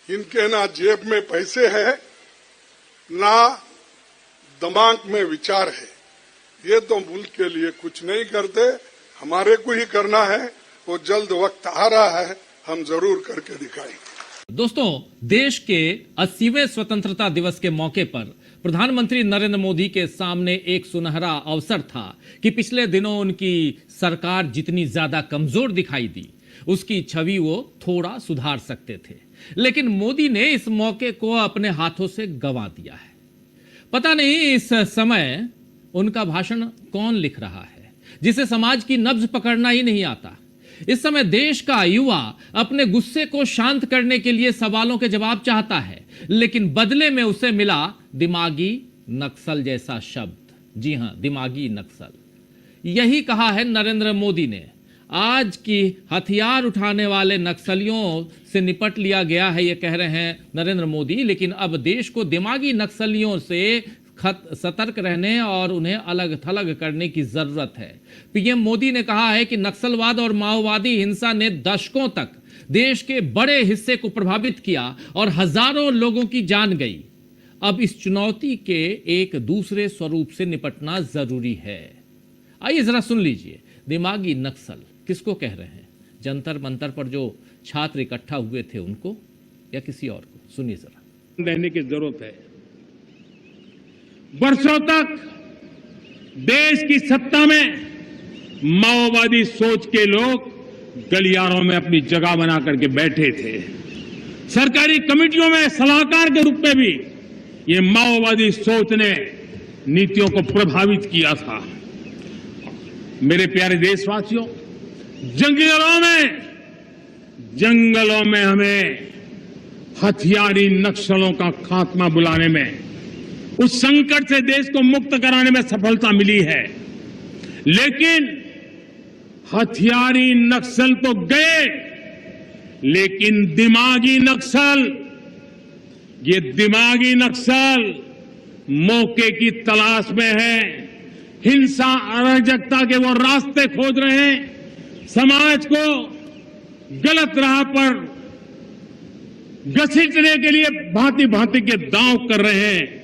इनके ना जेब में पैसे है ना दिमाग में विचार है। ये तो मुल्क के लिए कुछ नहीं करते, हमारे को ही करना है। वो जल्द वक्त आ रहा है, हम जरूर करके दिखाएंगे। दोस्तों, देश के 80वें स्वतंत्रता दिवस के मौके पर प्रधानमंत्री नरेंद्र मोदी के सामने एक सुनहरा अवसर था कि पिछले दिनों उनकी सरकार जितनी ज्यादा कमजोर दिखाई दी, उसकी छवि वो थोड़ा सुधार सकते थे। लेकिन मोदी ने इस मौके को अपने हाथों से गंवा दिया है। पता नहीं इस समय उनका भाषण कौन लिख रहा है, जिसे समाज की नब्ज पकड़ना ही नहीं आता। इस समय देश का युवा अपने गुस्से को शांत करने के लिए सवालों के जवाब चाहता है, लेकिन बदले में उसे मिला दिमागी नक्सल जैसा शब्द। जी हां, दिमागी नक्सल। यही कहा है नरेंद्र मोदी ने। आज की हथियार उठाने वाले नक्सलियों से निपट लिया गया है, यह कह रहे हैं नरेंद्र मोदी। लेकिन अब देश को दिमागी नक्सलियों से सतर्क रहने और उन्हें अलग थलग करने की जरूरत है। पीएम मोदी ने कहा है कि नक्सलवाद और माओवादी हिंसा ने दशकों तक देश के बड़े हिस्से को प्रभावित किया और हजारों लोगों की जान गई। अब इस चुनौती के एक दूसरे स्वरूप से निपटना जरूरी है। आइए जरा सुन लीजिए, दिमागी नक्सल किसको कह रहे हैं? जंतर मंतर पर जो छात्र इकट्ठा हुए थे उनको, या किसी और को? सुनिए जरा। रहने की जरूरत है। वर्षों तक देश की सत्ता में माओवादी सोच के लोग गलियारों में अपनी जगह बना करके बैठे थे। सरकारी कमेटियों में सलाहकार के रूप में भी ये माओवादी सोच ने नीतियों को प्रभावित किया था। मेरे प्यारे देशवासियों, जंगलों में हमें हथियारी नक्सलों का खात्मा बुलाने में, उस संकट से देश को मुक्त कराने में सफलता मिली है। लेकिन हथियारी नक्सल तो गए, लेकिन दिमागी नक्सल, ये दिमागी नक्सल मौके की तलाश में है। हिंसा अराजकता के वो रास्ते खोज रहे हैं, समाज को गलत राह पर घसीटने के लिए भांति भांति के दांव कर रहे हैं।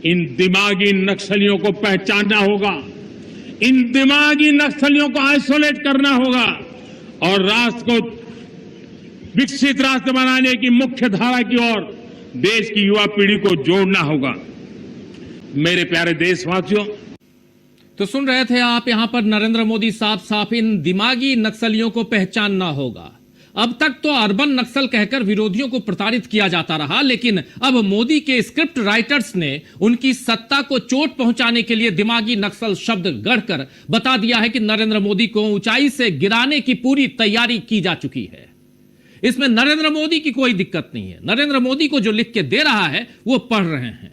इन दिमागी नक्सलियों को पहचानना होगा, इन दिमागी नक्सलियों को आइसोलेट करना होगा और राष्ट्र को विकसित राष्ट्र बनाने की मुख्य धारा की ओर देश की युवा पीढ़ी को जोड़ना होगा। मेरे प्यारे देशवासियों, तो सुन रहे थे आप, यहां पर नरेंद्र मोदी साफ साफ इन दिमागी नक्सलियों को पहचानना होगा। अब तक तो अर्बन नक्सल कहकर विरोधियों को प्रताड़ित किया जाता रहा, लेकिन अब मोदी के स्क्रिप्ट राइटर्स ने उनकी सत्ता को चोट पहुंचाने के लिए दिमागी नक्सल शब्द गढ़कर बता दिया है कि नरेंद्र मोदी को ऊंचाई से गिराने की पूरी तैयारी की जा चुकी है। इसमें नरेंद्र मोदी की कोई दिक्कत नहीं है। नरेंद्र मोदी को जो लिख के दे रहा है वो पढ़ रहे हैं,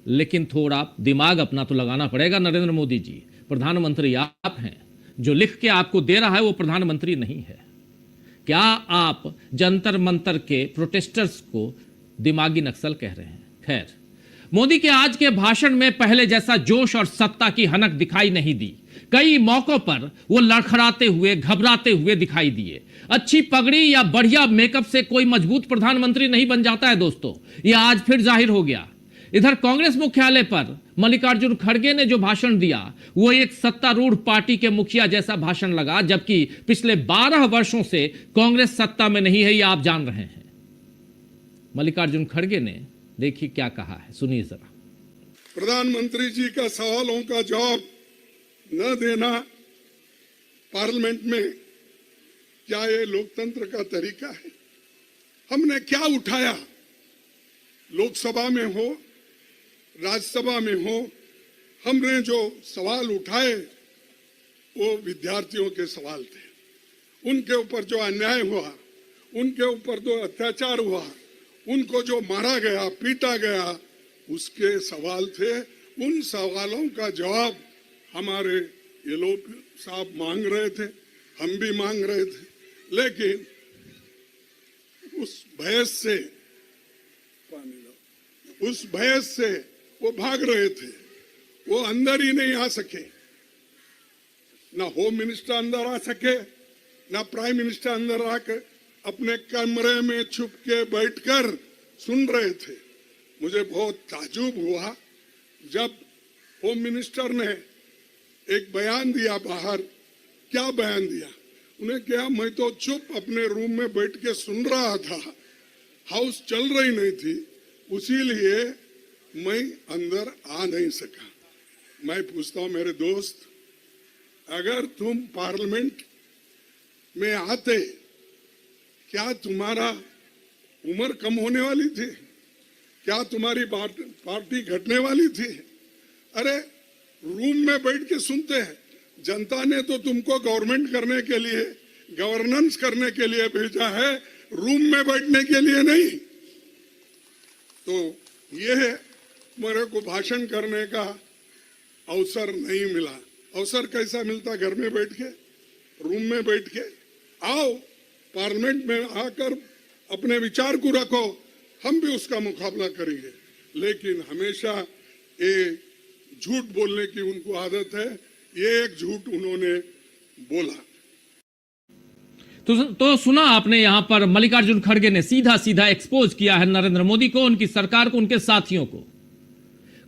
लेकिन थोड़ा दिमाग अपना तो लगाना पड़ेगा। नरेंद्र मोदी जी प्रधानमंत्री आप हैं, जो लिख के आपको दे रहा है वो प्रधानमंत्री नहीं है। क्या आप जंतर मंतर के प्रोटेस्टर्स को दिमागी नक्सल कह रहे हैं? खैर, मोदी के आज के भाषण में पहले जैसा जोश और सत्ता की हनक दिखाई नहीं दी। कई मौकों पर वो लड़खड़ाते हुए, घबराते हुए दिखाई दिए। अच्छी पगड़ी या बढ़िया मेकअप से कोई मजबूत प्रधानमंत्री नहीं बन जाता है दोस्तों, ये आज फिर जाहिर हो गया। इधर कांग्रेस मुख्यालय पर मल्लिकार्जुन खड़गे ने जो भाषण दिया वो एक सत्तारूढ़ पार्टी के मुखिया जैसा भाषण लगा, जबकि पिछले 12 वर्षों से कांग्रेस सत्ता में नहीं है, ये आप जान रहे हैं। मल्लिकार्जुन खड़गे ने देखिए क्या कहा है, सुनिए जरा। प्रधानमंत्री जी का सवालों का जवाब न देना पार्लियामेंट में, क्या ये लोकतंत्र का तरीका है? हमने क्या उठाया? लोकसभा में हो, राज्यसभा में हो, हमने जो सवाल उठाए वो विद्यार्थियों के सवाल थे। उनके ऊपर जो अन्याय हुआ, उनके ऊपर जो अत्याचार हुआ, उनको जो मारा गया, पीटा गया, उसके सवाल थे। उन सवालों का जवाब हमारे ये लोग साहब मांग रहे थे, हम भी मांग रहे थे, लेकिन उस भय से वो भाग रहे थे। वो अंदर ही नहीं आ सके, ना होम मिनिस्टर अंदर आ सके, ना प्राइम मिनिस्टर अंदर आके अपने कमरे में छुप के बैठकर सुन रहे थे। मुझे बहुत ताज्जुब हुआ जब होम मिनिस्टर ने एक बयान दिया बाहर। क्या बयान दिया? उन्हें क्या, मैं तो चुप अपने रूम में बैठ के सुन रहा था, हाउस चल रही नहीं थी, उसीलिए मैं अंदर आ नहीं सका। मैं पूछता हूं मेरे दोस्त, अगर तुम पार्लियामेंट में आते, क्या तुम्हारा उम्र कम होने वाली थी? क्या तुम्हारी पार्टी घटने वाली थी? अरे रूम में बैठ के सुनते हैं। जनता ने तो तुमको गवर्नमेंट करने के लिए, गवर्नेंस करने के लिए भेजा है, रूम में बैठने के लिए नहीं। तो ये मेरे को भाषण करने का अवसर नहीं मिला। अवसर कैसा मिलता? घर में बैठ के, रूम में बैठ के। आओ पार्लियामेंट में आकर अपने विचार को रखो, हम भी उसका मुकाबला करेंगे। लेकिन हमेशा ये झूठ बोलने की उनको आदत है। ये एक झूठ उन्होंने बोला। तो सुना आपने, यहां पर मल्लिकार्जुन खड़गे ने सीधा सीधा एक्सपोज किया है नरेंद्र मोदी को, उनकी सरकार को, उनके साथियों को।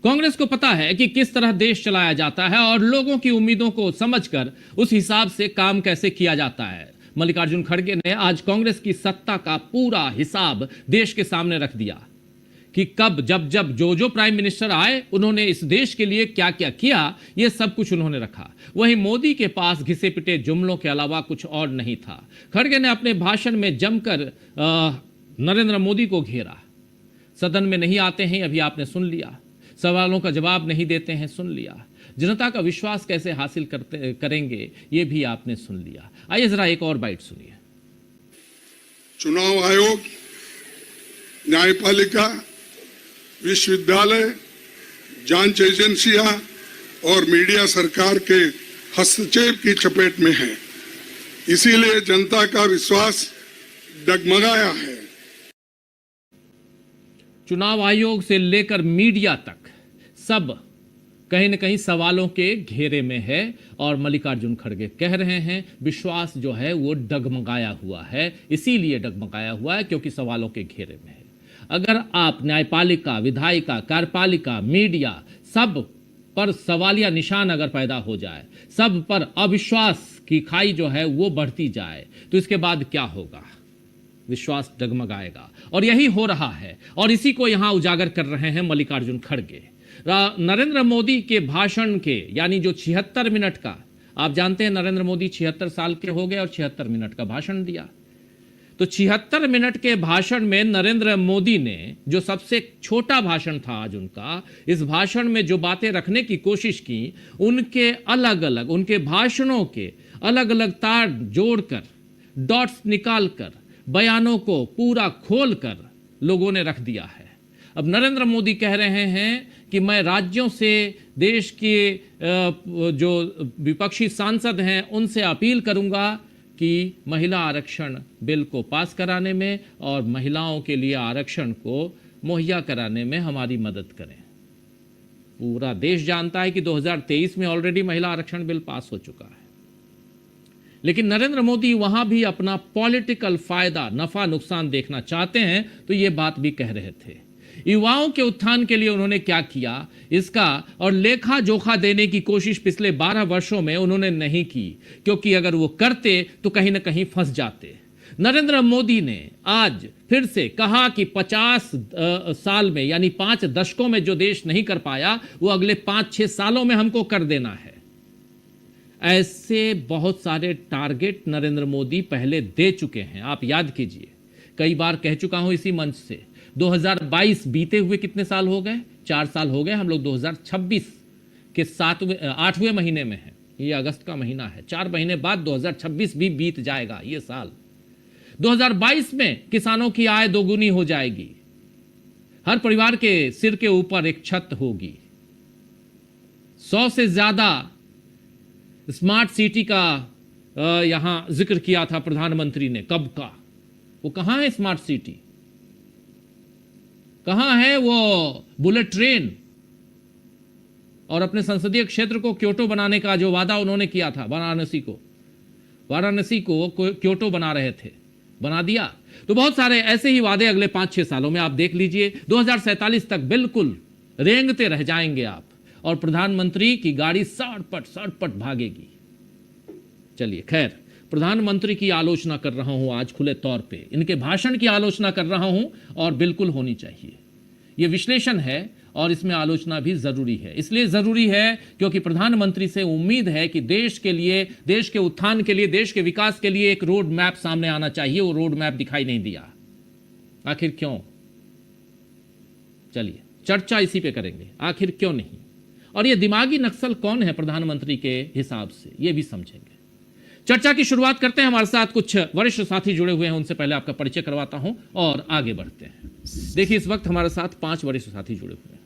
कांग्रेस को पता है कि किस तरह देश चलाया जाता है और लोगों की उम्मीदों को समझकर उस हिसाब से काम कैसे किया जाता है। मल्लिकार्जुन खड़गे ने आज कांग्रेस की सत्ता का पूरा हिसाब देश के सामने रख दिया कि कब, जब जब जो प्राइम मिनिस्टर आए, उन्होंने इस देश के लिए क्या क्या किया, यह सब कुछ उन्होंने रखा। वहीं मोदी के पास घिसे पिटे जुमलों के अलावा कुछ और नहीं था। खड़गे ने अपने भाषण में जमकर नरेंद्र मोदी को घेरा। सदन में नहीं आते हैं, अभी आपने सुन लिया। सवालों का जवाब नहीं देते हैं, सुन लिया। जनता का विश्वास कैसे हासिल करेंगे, ये भी आपने सुन लिया। आइए जरा एक और बाइट सुनिए। चुनाव आयोग, न्यायपालिका, विश्वविद्यालय, जांच एजेंसियां और मीडिया सरकार के हस्तक्षेप की चपेट में है। इसीलिए जनता का विश्वास डगमगाया है। चुनाव आयोग से लेकर मीडिया तक सब कहीं न कहीं सवालों के घेरे में है और मल्लिकार्जुन खड़गे कह रहे हैं विश्वास जो है वो डगमगाया हुआ है। इसीलिए डगमगाया हुआ है क्योंकि सवालों के घेरे में है। अगर आप न्यायपालिका, विधायिका, कार्यपालिका, मीडिया, सब पर सवालिया निशान अगर पैदा हो जाए, सब पर अविश्वास की खाई जो है वो बढ़ती जाए, तो इसके बाद क्या होगा? विश्वास डगमगाएगा। और यही हो रहा है और इसी को यहां उजागर कर रहे हैं मल्लिकार्जुन खड़गे। नरेंद्र मोदी के भाषण के, यानी जो 76 मिनट का, आप जानते हैं नरेंद्र मोदी 76 साल के हो गए और 76 मिनट का भाषण दिया। तो 76 मिनट के भाषण में नरेंद्र मोदी ने जो सबसे छोटा भाषण था आज उनका, इस भाषण में जो बातें रखने की कोशिश की, उनके अलग अलग, उनके भाषणों के अलग अलग तार जोड़कर, डॉट्स निकालकर, बयानों को पूरा खोलकर लोगों ने रख दिया है। अब नरेंद्र मोदी कह रहे हैं कि मैं राज्यों से, देश के जो विपक्षी सांसद हैं उनसे अपील करूंगा कि महिला आरक्षण बिल को पास कराने में और महिलाओं के लिए आरक्षण को मुहैया कराने में हमारी मदद करें। पूरा देश जानता है कि 2023 में ऑलरेडी महिला आरक्षण बिल पास हो चुका है, लेकिन नरेंद्र मोदी वहां भी अपना पॉलिटिकल फायदा, नफा नुकसान देखना चाहते हैं, तो ये बात भी कह रहे थे। युवाओं के उत्थान के लिए उन्होंने क्या किया, इसका और लेखा जोखा देने की कोशिश पिछले 12 वर्षों में उन्होंने नहीं की, क्योंकि अगर वो करते तो कहीं ना कहीं फंस जाते। नरेंद्र मोदी ने आज फिर से कहा कि 50 साल में, यानी 5 दशकों में जो देश नहीं कर पाया, वो अगले 5-6 सालों में हमको कर देना है। ऐसे बहुत सारे टारगेट नरेंद्र मोदी पहले दे चुके हैं। आप याद कीजिए, कई बार कह चुका हूं इसी मंच से, 2022 बीते हुए कितने साल हो गए? 4 साल हो गए। हम लोग 2026 के 8वें महीने में हैं। ये अगस्त का महीना है। 4 महीने बाद 2026 भी बीत जाएगा ये साल। 2022 में किसानों की आय दोगुनी हो जाएगी। हर परिवार के सिर के ऊपर एक छत होगी। 100 से ज्यादा स्मार्ट सिटी का यहां जिक्र किया था प्रधानमंत्री ने। कब का? वो कहां है स्मार्ट सिटी? कहां है वो बुलेट ट्रेन? और अपने संसदीय क्षेत्र को क्योटो बनाने का जो वादा उन्होंने किया था, वाराणसी को क्योटो बना रहे थे, बना दिया। तो बहुत सारे ऐसे ही वादे अगले 5-6 सालों में आप देख लीजिए, 2047 तक बिल्कुल रेंगते रह जाएंगे आप, और प्रधानमंत्री की गाड़ी सड़पट भागेगी। चलिए खैर, प्रधानमंत्री की आलोचना कर रहा हूं आज खुले तौर पे, इनके भाषण की आलोचना कर रहा हूं, और बिल्कुल होनी चाहिए। यह विश्लेषण है और इसमें आलोचना भी जरूरी है। इसलिए जरूरी है क्योंकि प्रधानमंत्री से उम्मीद है कि देश के लिए, देश के उत्थान के लिए, देश के विकास के लिए एक रोड मैप सामने आना चाहिए। वो रोड मैप दिखाई नहीं दिया। आखिर क्यों? चलिए चर्चा इसी पे करेंगे, आखिर क्यों नहीं, और ये दिमागी नक्सल कौन है प्रधानमंत्री के हिसाब से, ये भी समझेंगे। चर्चा की शुरुआत करते हैं। हमारे साथ कुछ वरिष्ठ साथी जुड़े हुए हैं, उनसे पहले आपका परिचय करवाता हूं और आगे बढ़ते हैं। देखिए, इस वक्त हमारे साथ 5 वरिष्ठ साथी जुड़े हुए हैं।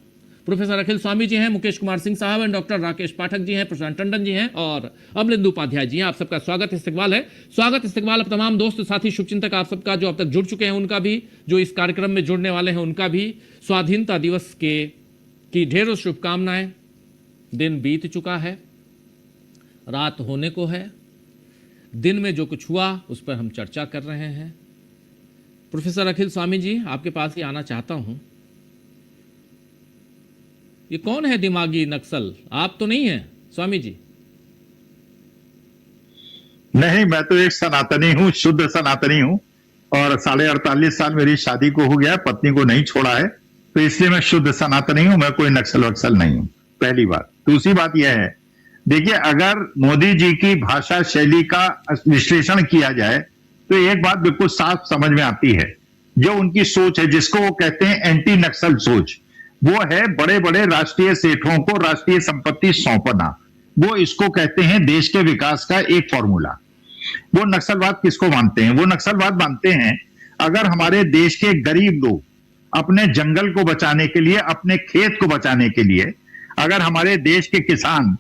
प्रोफेसर अखिल स्वामी जी हैं, मुकेश कुमार सिंह साहब हैं, डॉक्टर राकेश पाठक जी हैं, प्रशांत टंडन जी हैं और अमलिंदु उपाध्याय जी हैं। आप सबका स्वागत इस्तकबाल है। स्वागत इस्तकबाल अब तमाम दोस्त साथी शुभचिंतक आप सबका, जो अब तक जुड़ चुके हैं उनका भी, जो इस कार्यक्रम में जुड़ने वाले हैं उनका भी स्वाधीनता दिवस की ढेरों शुभकामनाएं। दिन बीत चुका है, रात होने को है। दिन में जो कुछ हुआ उस पर हम चर्चा कर रहे हैं। प्रोफेसर अखिल स्वामी जी, आपके पास ही आना चाहता हूं। ये कौन है दिमागी नक्सल? आप तो नहीं हैं स्वामी जी? नहीं, मैं तो एक सनातनी हूँ, शुद्ध सनातनी हूँ, और 48.5 साल मेरी शादी को हो गया, पत्नी को नहीं छोड़ा है, तो इसलिए मैं शुद्ध सनातनी हूँ, मैं कोई नक्सल वक्सल नहीं हूँ। पहली बात। दूसरी बात यह है, देखिए, अगर मोदी जी की भाषा शैली का विश्लेषण किया जाए तो एक बात बिल्कुल साफ समझ में आती है। जो उनकी सोच है, जिसको वो कहते हैं एंटी नक्सल सोच, वो है बड़े बड़े राष्ट्रीय सेठों को राष्ट्रीय संपत्ति सौंपना। वो इसको कहते हैं देश के विकास का एक फॉर्मूला। वो नक्सलवाद किसको मानते हैं? वो नक्सलवाद मानते हैं अगर हमारे देश के गरीब लोग अपने जंगल को बचाने के लिए, अपने खेत को बचाने के लिए, अगर हमारे देश के किसान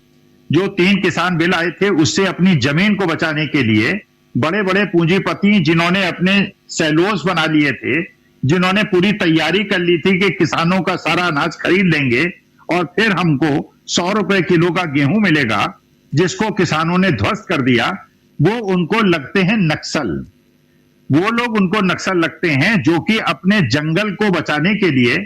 जो 3 किसान बिल आए थे उससे अपनी जमीन को बचाने के लिए, बड़े बड़े पूंजीपति जिन्होंने अपने सेलोस बना लिए थे, जिन्होंने पूरी तैयारी कर ली थी कि किसानों का सारा अनाज खरीद लेंगे और फिर हमको 100 रुपए किलो का गेहूं मिलेगा, जिसको किसानों ने ध्वस्त कर दिया, वो उनको लगते हैं नक्सल। वो लोग उनको नक्सल लगते हैं जो कि अपने जंगल को बचाने के लिए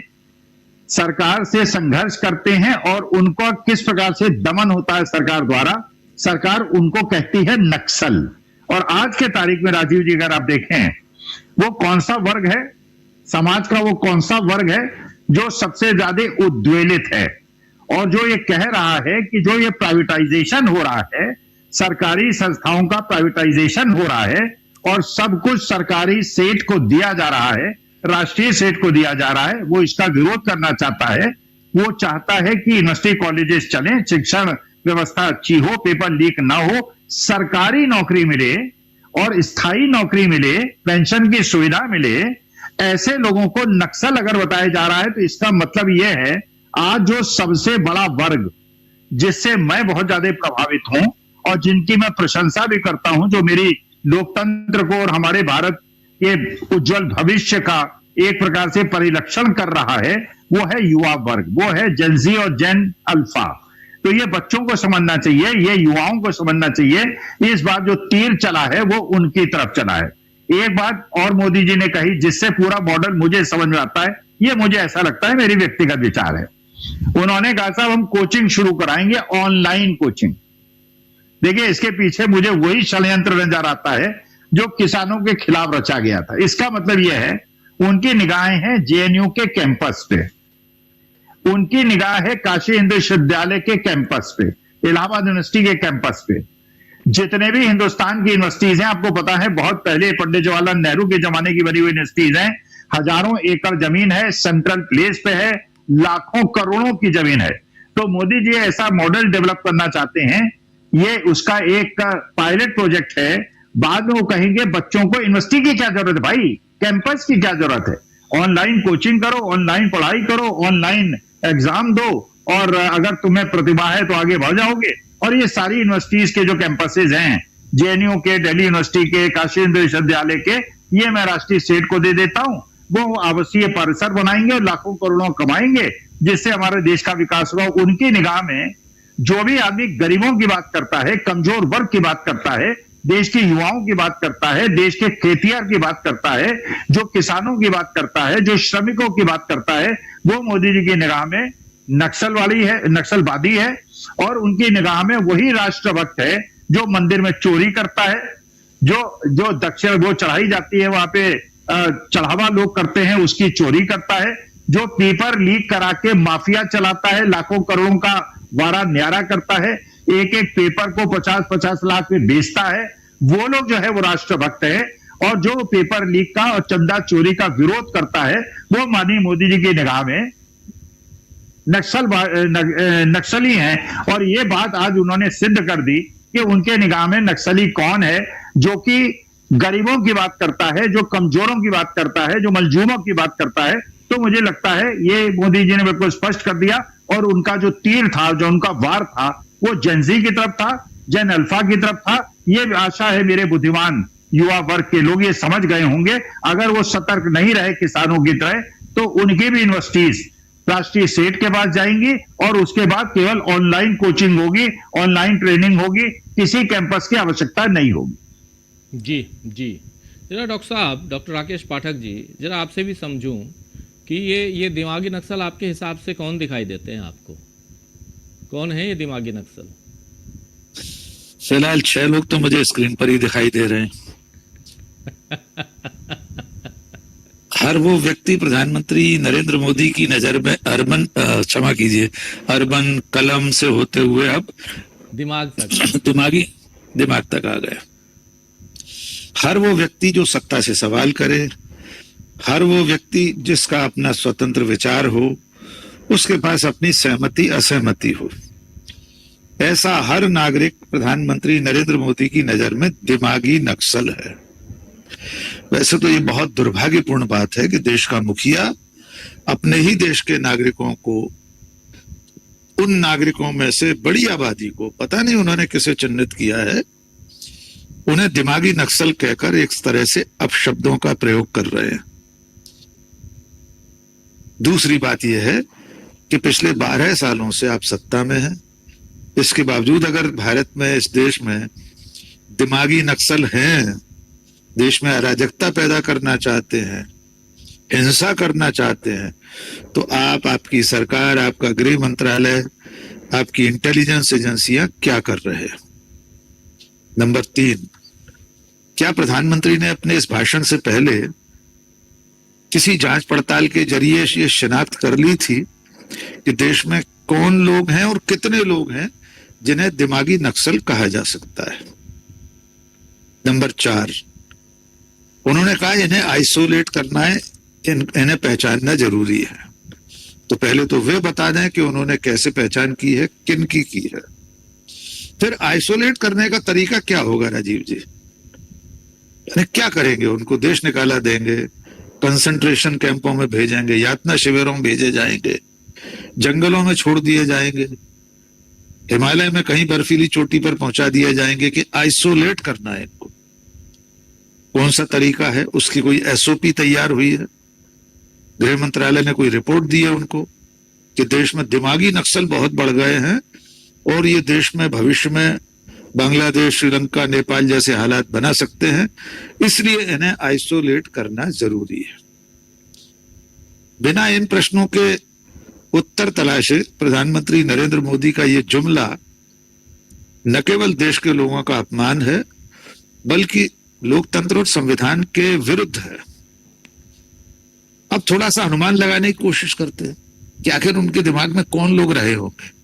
सरकार से संघर्ष करते हैं, और उनको किस प्रकार से दमन होता है सरकार द्वारा, सरकार उनको कहती है नक्सल। और आज के तारीख में राजीव जी, अगर आप देखें, वो कौन सा वर्ग है समाज का, वो कौन सा वर्ग है जो सबसे ज्यादा उद्वेलित है, और जो ये कह रहा है कि जो ये प्राइवेटाइजेशन हो रहा है, सरकारी संस्थाओं का प्राइवेटाइजेशन हो रहा है और सब कुछ सरकारी सेठ को दिया जा रहा है, राष्ट्रीय सेठ को दिया जा रहा है, वो इसका विरोध करना चाहता है। वो चाहता है कि यूनिवर्सिटी कॉलेजेस चलें, शिक्षण व्यवस्था अच्छी हो, पेपर लीक ना हो, सरकारी नौकरी मिले और स्थायी नौकरी मिले, पेंशन की सुविधा मिले। ऐसे लोगों को नक्सल अगर बताया जा रहा है तो इसका मतलब यह है, आज जो सबसे बड़ा वर्ग जिससे मैं बहुत ज्यादा प्रभावित हूं और जिनकी मैं प्रशंसा भी करता हूं, जो मेरी लोकतंत्र को और हमारे भारत के उज्जवल भविष्य का एक प्रकार से परिलक्षण कर रहा है, वो है युवा वर्ग, वो है जेन ज़ी और जेन अल्फा। तो ये बच्चों को समझना चाहिए, ये युवाओं को समझना चाहिए, इस बार जो तीर चला है वो उनकी तरफ चला है। एक बात और मोदी जी ने कही जिससे पूरा मॉडल मुझे समझ में आता है, ये मुझे ऐसा लगता है, मेरी व्यक्तिगत विचार है। उन्होंने कहा साहब हम कोचिंग शुरू कराएंगे, ऑनलाइन कोचिंग। देखिए, इसके पीछे मुझे वही षड्यंत्र नजर आता है जो किसानों के खिलाफ रचा गया था। इसका मतलब यह है, उनकी निगाहें हैं जेएनयू के कैंपस पे, उनकी निगाह है काशी हिंदू विश्वविद्यालय के कैंपस पे, इलाहाबाद यूनिवर्सिटी के कैंपस पे। जितने भी हिंदुस्तान की यूनिवर्सिटीज हैं, आपको पता है बहुत पहले पंडित जवाहरलाल नेहरू के जमाने की बनी हुई यूनिवर्सिटीज हैं, हजारों एकड़ जमीन है, सेंट्रल प्लेस पे है, लाखों करोड़ों की जमीन है। तो मोदी जी ऐसा मॉडल डेवलप करना चाहते हैं, ये उसका एक पायलट प्रोजेक्ट है। बाद में वो कहेंगे बच्चों को यूनिवर्सिटी की क्या जरूरत है भाई, कैंपस की क्या जरूरत है, ऑनलाइन कोचिंग करो, ऑनलाइन पढ़ाई करो, ऑनलाइन एग्जाम दो, और अगर तुम्हें प्रतिभा है तो आगे बढ़ जाओगे। और ये सारी यूनिवर्सिटीज के जो कैंपसेज हैं, जेएनयू के, दिल्ली यूनिवर्सिटी के, काशी हिंदू विश्वविद्यालय के, ये मैं राष्ट्रीय सेठ को दे देता हूं, वो आवासीय परिसर बनाएंगे और लाखों करोड़ों कमाएंगे, जिससे हमारे देश का विकास होगा। उनकी निगाह में जो भी आदमी गरीबों की बात करता है, कमजोर वर्ग की बात करता है, देश के युवाओं की बात करता है, देश के खेतिहर की बात करता है, जो किसानों की बात करता है, जो श्रमिकों की बात करता है, वो मोदी जी की निगाह में नक्सलवादी है। और उनकी निगाह में वही राष्ट्रभक्त है जो मंदिर में चोरी करता है, जो दक्षिण वो चढ़ाई जाती है वहां पे चढ़ावा लोग करते हैं उसकी चोरी करता है, जो पेपर लीक करा के माफिया चलाता है, लाखों करोड़ों का वारा न्यारा करता है, एक एक पेपर को 50-50 लाख में बेचता है, वो लोग जो है वो राष्ट्रभक्त है। और जो पेपर लीक का और चंदा चोरी का विरोध करता है वो माननीय मोदी जी की निगाह में नक्सली हैं। और ये बात आज उन्होंने सिद्ध कर दी कि उनके निगाह में नक्सली कौन है, जो कि गरीबों की बात करता है, जो कमजोरों की बात करता है, जो मजलूमों की बात करता है। तो मुझे लगता है ये मोदी जी ने बिल्कुल स्पष्ट कर दिया। और उनका जो तीर था, जो उनका वार था, वो जेनजी की तरफ था, जेन अल्फा की तरफ था। ये आशा है मेरे बुद्धिमान युवा वर्ग के लोग ये समझ गए होंगे। अगर वो सतर्क नहीं रहे किसानों की तरह तो उनकी भी यूनिवर्सिटीज राष्ट्रीय सेठ के पास जाएंगी और उसके बाद केवल ऑनलाइन कोचिंग होगी, ऑनलाइन ट्रेनिंग होगी, किसी कैंपस की आवश्यकता नहीं होगी। जी जरा डॉक्टर साहब, डॉक्टर राकेश पाठक जी, जरा आपसे भी समझूं कि ये दिमागी नक्सल आपके हिसाब से कौन दिखाई देते हैं आपको? कौन है ये दिमागी नक्सल? फिलहाल 6 लोग तो मुझे स्क्रीन पर ही दिखाई दे रहे हैं। हर वो व्यक्ति प्रधानमंत्री नरेंद्र मोदी की नजर में अर्बन कलम से होते हुए अब दिमाग तक दिमाग तक आ गया। हर वो व्यक्ति जो सत्ता से सवाल करे, हर वो व्यक्ति जिसका अपना स्वतंत्र विचार हो, उसके पास अपनी सहमति असहमति हो, ऐसा हर नागरिक प्रधानमंत्री नरेंद्र मोदी की नजर में दिमागी नक्सल है। वैसे तो ये बहुत दुर्भाग्यपूर्ण बात है कि देश का मुखिया अपने ही देश के नागरिकों को, उन नागरिकों में से बड़ी आबादी को, पता नहीं उन्होंने किसे चिन्हित किया है, उन्हें दिमागी नक्सल कहकर एक तरह से अपशब्दों का प्रयोग कर रहे हैं। दूसरी बात यह है कि पिछले 12 सालों से आप सत्ता में हैं, इसके बावजूद अगर भारत में, इस देश में दिमागी नक्सल हैं, देश में अराजकता पैदा करना चाहते हैं, हिंसा करना चाहते हैं, तो आपकी सरकार, आपका गृह मंत्रालय, आपकी इंटेलिजेंस एजेंसियां क्या कर रहे हैं? नंबर 3, क्या प्रधानमंत्री ने अपने इस भाषण से पहले किसी जांच पड़ताल के जरिए ये शिनाख्त कर ली थी कि देश में कौन लोग हैं और कितने लोग हैं जिन्हें दिमागी नक्सल कहा जा सकता है? नंबर 4, उन्होंने कहा इन्हें आइसोलेट करना है, इन्हें पहचानना जरूरी है। तो पहले तो वे बता दें कि उन्होंने कैसे पहचान की है, किन की है। फिर आइसोलेट करने का तरीका क्या होगा राजीव जी? यानी क्या करेंगे? उनको देश निकाला देंगे, कंसंट्रेशन कैंपों में भेजेंगे, यातना शिविरों में भेजे जाएंगे, जंगलों में छोड़ दिए जाएंगे, हिमालय में कहीं बर्फीली चोटी पर पहुंचा दिए जाएंगे कि आइसोलेट करना है इनको? कौन सा तरीका है? उसकी कोई एसओपी तैयार हुई है? गृह मंत्रालय ने कोई रिपोर्ट दी है उनको कि देश में दिमागी नक्सल बहुत बढ़ गए हैं और ये देश में भविष्य में बांग्लादेश, श्रीलंका, नेपाल जैसे हालात बना सकते हैं, इसलिए इन्हें आइसोलेट करना जरूरी है। बिना इन प्रश्नों के उत्तर तलाशे प्रधानमंत्री नरेंद्र मोदी का ये जुमला न केवल देश के लोगों का अपमान है, बल्कि लोकतंत्र और संविधान के विरुद्ध है। अब थोड़ा सा अनुमान लगाने की कोशिश करते हैं कि आखिर उनके दिमाग में कौन लोग रहे होंगे।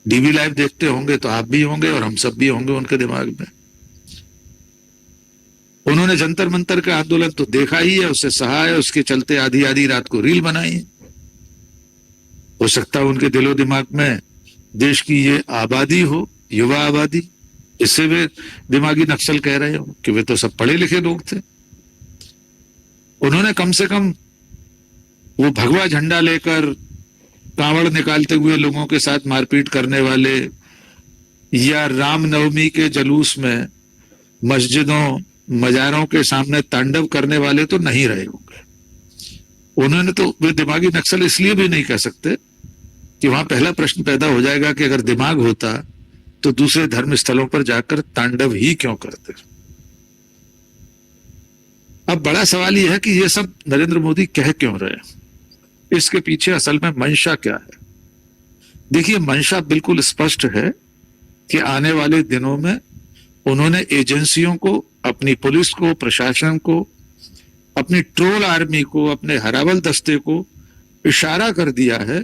डीवी लाइव देखते होंगे तो आप भी होंगे और हम सब भी होंगे उनके दिमाग में। उन्होंने जंतर मंतर का आंदोलन तो देखा ही है, उससे सहा है, उसके चलते आधी आधी रात को रील बनाई है। हो सकता है उनके दिलो दिमाग में देश की ये आबादी हो, युवा आबादी, इससे वे दिमागी नक्सल कह रहे हो कि वे तो सब पढ़े लिखे लोग थे। उन्होंने कम से कम वो भगवा झंडा लेकर कांवड़ निकालते हुए लोगों के साथ मारपीट करने वाले या रामनवमी के जुलूस में मस्जिदों, मजारों के सामने तांडव करने वाले तो नहीं रहे होंगे। उन्होंने तो वे दिमागी नक्सल इसलिए भी नहीं कह सकते कि वहां पहला प्रश्न पैदा हो जाएगा कि अगर दिमाग होता तो दूसरे धर्म स्थलों पर जाकर तांडव ही क्यों करते? अब बड़ा सवाल यह है कि ये सब नरेंद्र मोदी कह क्यों रहे हैं? इसके पीछे असल में मंशा क्या है? देखिए, मंशा बिल्कुल स्पष्ट है कि आने वाले दिनों में उन्होंने एजेंसियों को, अपनी पुलिस को, प्रशासन को, अपनी ट्रोल आर्मी को, अपने हरावल दस्ते को इशारा कर दिया है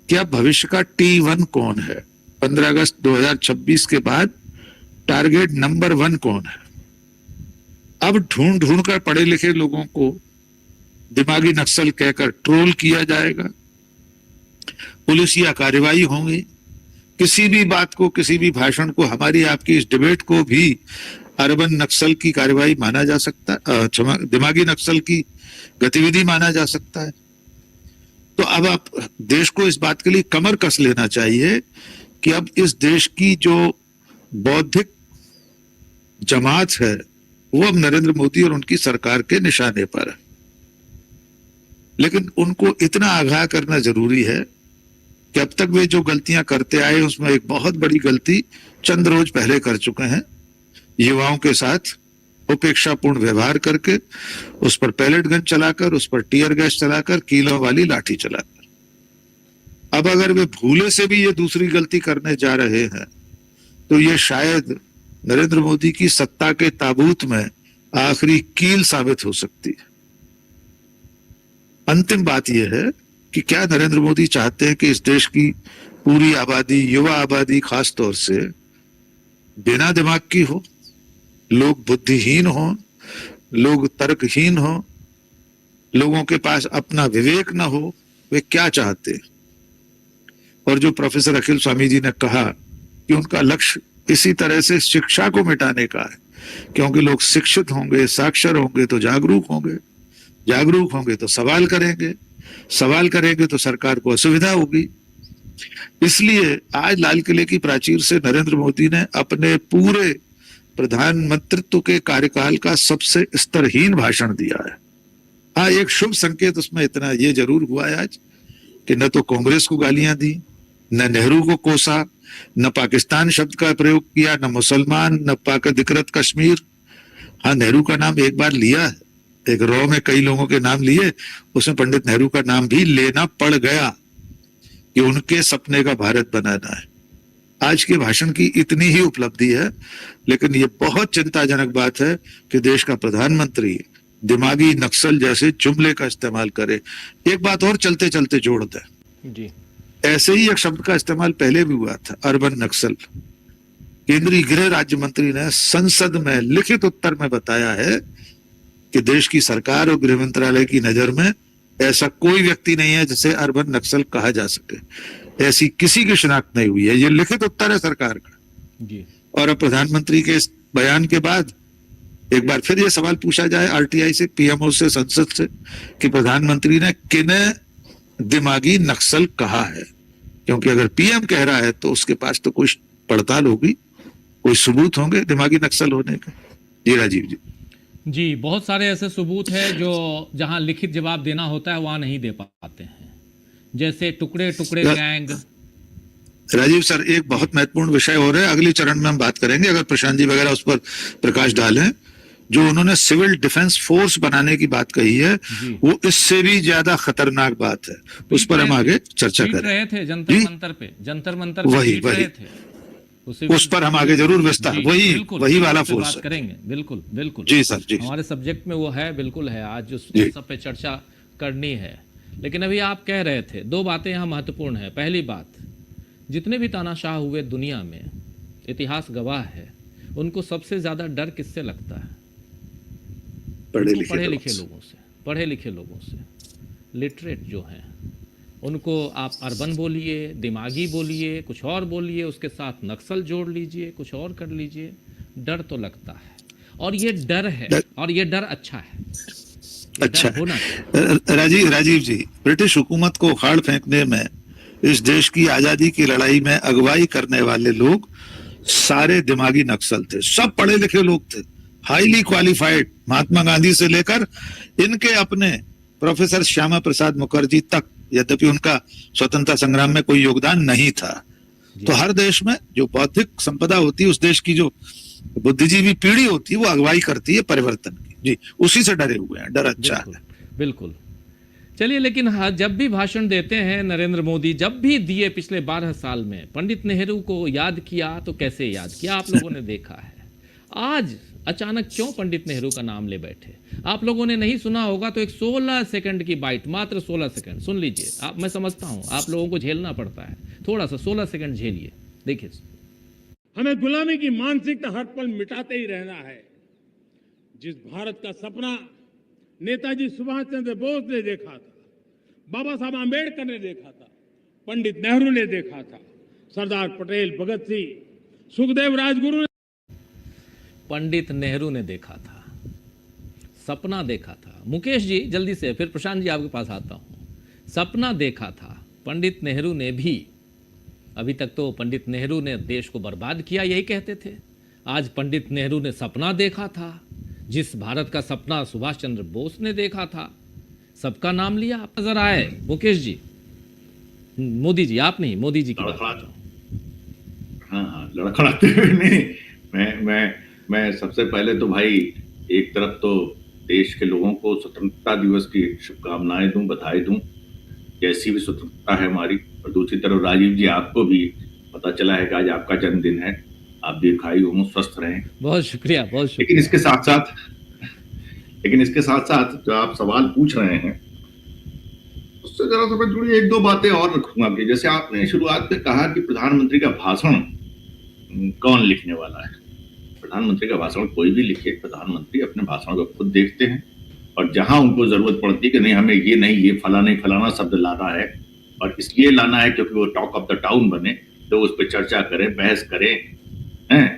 कि अब भविष्य का T1 कौन है, 15 अगस्त 2026 के बाद टारगेट नंबर 1 कौन है। अब ढूंढ ढूंढ कर पढ़े लिखे लोगों को दिमागी नक्सल कहकर ट्रोल किया जाएगा, पुलिसिया कार्रवाई होंगी, किसी भी बात को, किसी भी भाषण को, हमारी आपकी इस डिबेट को भी अर्बन नक्सल की कार्रवाई माना जा सकता है, दिमागी नक्सल की गतिविधि माना जा सकता है। तो अब आप देश को इस बात के लिए कमर कस लेना चाहिए कि अब इस देश की जो बौद्धिक जमात है वो अब नरेंद्र मोदी और उनकी सरकार के निशाने पर है। लेकिन उनको इतना आगाह करना जरूरी है कि अब तक वे जो गलतियां करते आए उसमें एक बहुत बड़ी गलती चंद रोज पहले कर चुके हैं, युवाओं के साथ उपेक्षापूर्ण व्यवहार करके, उस पर पैलेट गन चलाकर, उस पर टीयर गैस चलाकर, कीलों वाली लाठी चलाकर। अब अगर वे भूले से भी ये दूसरी गलती करने जा रहे हैं तो ये शायद नरेंद्र मोदी की सत्ता के ताबूत में आखिरी कील साबित हो सकती है। अंतिम बात यह है कि क्या नरेंद्र मोदी चाहते हैं कि इस देश की पूरी आबादी, युवा आबादी खास तौर से, बिना दिमाग की हो, लोग बुद्धिहीन हो, लोग तर्कहीन हो, लोगों के पास अपना विवेक ना हो? वे क्या चाहते हैं? और जो प्रोफेसर अखिल स्वामी जी ने कहा कि उनका लक्ष्य इसी तरह से शिक्षा को मिटाने का है, क्योंकि लोग शिक्षित होंगे, साक्षर होंगे तो जागरूक होंगे, जागरूक होंगे तो सवाल करेंगे, सवाल करेंगे तो सरकार को असुविधा होगी। इसलिए आज लाल किले की प्राचीर से नरेंद्र मोदी ने अपने पूरे प्रधानमंत्रित्व के कार्यकाल का सबसे स्तरहीन भाषण दिया है। हाँ, एक शुभ संकेत उसमें इतना ये जरूर हुआ है आज कि न तो कांग्रेस को गालियां दी, न नेहरू को कोसा, न पाकिस्तान शब्द का प्रयोग किया, न मुसलमान, न पाक अधिकृत कश्मीर। हाँ, नेहरू का नाम एक बार लिया है, एक रॉ में कई लोगों के नाम लिए, उसमें पंडित नेहरू का नाम भी लेना पड़ गया कि उनके सपने का भारत बनाना है। आज के भाषण की इतनी ही उपलब्धि है, लेकिन ये बहुत चिंताजनक बात है कि देश का प्रधानमंत्री दिमागी नक्सल जैसे जुमले का इस्तेमाल करे। एक बात और चलते चलते जोड़ दे जी, ऐसे ही एक शब्द का इस्तेमाल पहले भी हुआ था, अर्बन नक्सल। केंद्रीय गृह राज्य मंत्री ने संसद में लिखित उत्तर में बताया है कि देश की सरकार और गृह मंत्रालय की नजर में ऐसा कोई व्यक्ति नहीं है जिसे अर्बन नक्सल कहा जा सके, ऐसी किसी की शिनाख्त नहीं हुई है। ये लिखित उत्तर है सरकार का जी। और अब प्रधानमंत्री के इस बयान के बाद एक बार फिर ये सवाल पूछा जाए आरटीआई से, पीएमओ से, संसद से कि प्रधानमंत्री ने किन्हें दिमागी नक्सल कहा है। क्योंकि अगर पीएम कह रहा है तो उसके पास तो कोई पड़ताल होगी, कोई सबूत होंगे दिमागी नक्सल होने के। जी राजीव जी। जी, बहुत सारे ऐसे सबूत हैं जो जहां लिखित जवाब देना होता है वहां नहीं दे पाते हैं, जैसे टुकड़े टुकड़े गैंग। राजीव सर, एक बहुत महत्वपूर्ण विषय हो रहा है, अगली चरण में हम बात करेंगे, अगर प्रशांत जी वगैरह उस पर प्रकाश डालें। जो उन्होंने सिविल डिफेंस फोर्स बनाने की बात कही है वो इससे भी ज्यादा खतरनाक बात है, उस पर हम आगे चर्चा करें। रहे थे जंतर मंतर पे, जंतर मंतर पे वही रहे थे, उस पर हम आगे जरूर विस्तार, वही वाला फोर्स करेंगे। बिल्कुल बिल्कुल जी सर, जी हमारे सब्जेक्ट में वो है, बिल्कुल है, आज उस सब पे चर्चा करनी है। लेकिन अभी आप कह रहे थे, दो बातें यहाँ महत्वपूर्ण है। पहली बात, जितने भी तानाशाह हुए दुनिया में, इतिहास गवाह है, उनको सबसे ज्यादा डर किससे लगता है? पढ़े लिखे लोगों से, पढ़े लिखे लोगों से, लिटरेट जो हैं उनको आप अर्बन बोलिए, दिमागी बोलिए, कुछ और बोलिए, उसके साथ नक्सल जोड़ लीजिए, कुछ और कर लीजिए, डर तो लगता है। और ये डर है, और ये डर अच्छा है, अच्छा राजीव जी, ब्रिटिश हुकूमत को उखाड़ फेंकने में, इस देश की आजादी की लड़ाई में अगुवाई करने वाले लोग सारे दिमागी नक्सल थे, सब पढ़े लिखे लोग थे, हाईली क्वालिफाइड, महात्मा गांधी से लेकर इनके अपने प्रोफेसर श्यामा प्रसाद मुखर्जी तक, यद्यपि उनका स्वतंत्रता संग्राम में कोई योगदान नहीं था, तो हर देश में जो बौद्धिक संपदा होती है, उस देश की जो बुद्धिजीवी पीढ़ी होती है, वो अगुवाई करती है परिवर्तन की। जी, उसी से डरे हुए हैं, डर अच्छा है। बिल्कुल। चलिए, लेकिन हाँ, जब भी भाषण देते हैं नरेंद्र मोदी, जब भी दिए पिछले 12 साल में, पंडित नेहरू को याद किया तो कैसे याद किया, आप लोगों ने देखा है। आज अचानक क्यों पंडित नेहरू का नाम ले बैठे? आप लोगों ने नहीं सुना होगा तो एक 16 सेकंड की बाइट, मात्र 16 सेकंड सुन लीजिए। आप, मैं समझता हूं आप लोगों को झेलना पड़ता है, थोड़ा सा 16 सेकंड झेलिए, देखिए। हमें गुलामी की मानसिकता हर पल मिटाते ही रहना है। जिस भारत का सपना नेताजी सुभाष चंद्र बोस ने देखा था, बाबा साहब आंबेडकर ने देखा था, पंडित नेहरू ने देखा था, सरदार पटेल, भगत सिंह, सुखदेव राजगुरु ने, पंडित नेहरू ने देखा था, सपना देखा था। मुकेश जी जल्दी से, फिर प्रशांत जी आपके पास आता हूं। सपना देखा था पंडित नेहरू ने भी। अभी तक तो पंडित नेहरू ने देश को बर्बाद किया, यही कहते थे। आज पंडित नेहरू ने सपना देखा था, जिस भारत का सपना सुभाष चंद्र बोस ने देखा था। सबका नाम लिया। आप नजर आए मुकेश जी। मोदी जी, आप नहीं, मोदी जी की बात कर रहा हूं। हाँ, लड़खड़ाते हुए नहीं। मैं सबसे पहले तो भाई एक तरफ तो देश के लोगों को स्वतंत्रता दिवस की शुभकामनाएं दूं, बधाई दूं, जैसी भी स्वतंत्रता है हमारी। और दूसरी तरफ राजीव जी, आपको भी पता चला है कि आज आपका जन्मदिन है। आप दीर्घायु हों, स्वस्थ रहें। बहुत शुक्रिया, बहुत शुक्रिया। लेकिन इसके साथ साथ जो आप सवाल पूछ रहे हैं, उससे जरा सा मैं जुड़ी एक दो बातें और रखूंगा कि जैसे आपने शुरुआत में कहा कि प्रधानमंत्री का भाषण कौन लिखने वाला है। प्रधानमंत्री का भाषण कोई भी लिखे, प्रधानमंत्री अपने भाषण को खुद देखते हैं और जहां उनको जरूरत पड़ती है कि नहीं हमें ये नहीं, ये फलाना शब्द लाना है और इसलिए लाना है क्योंकि वो टॉक ऑफ द टाउन बने, तो उस पर चर्चा करें, बहस करें हैं।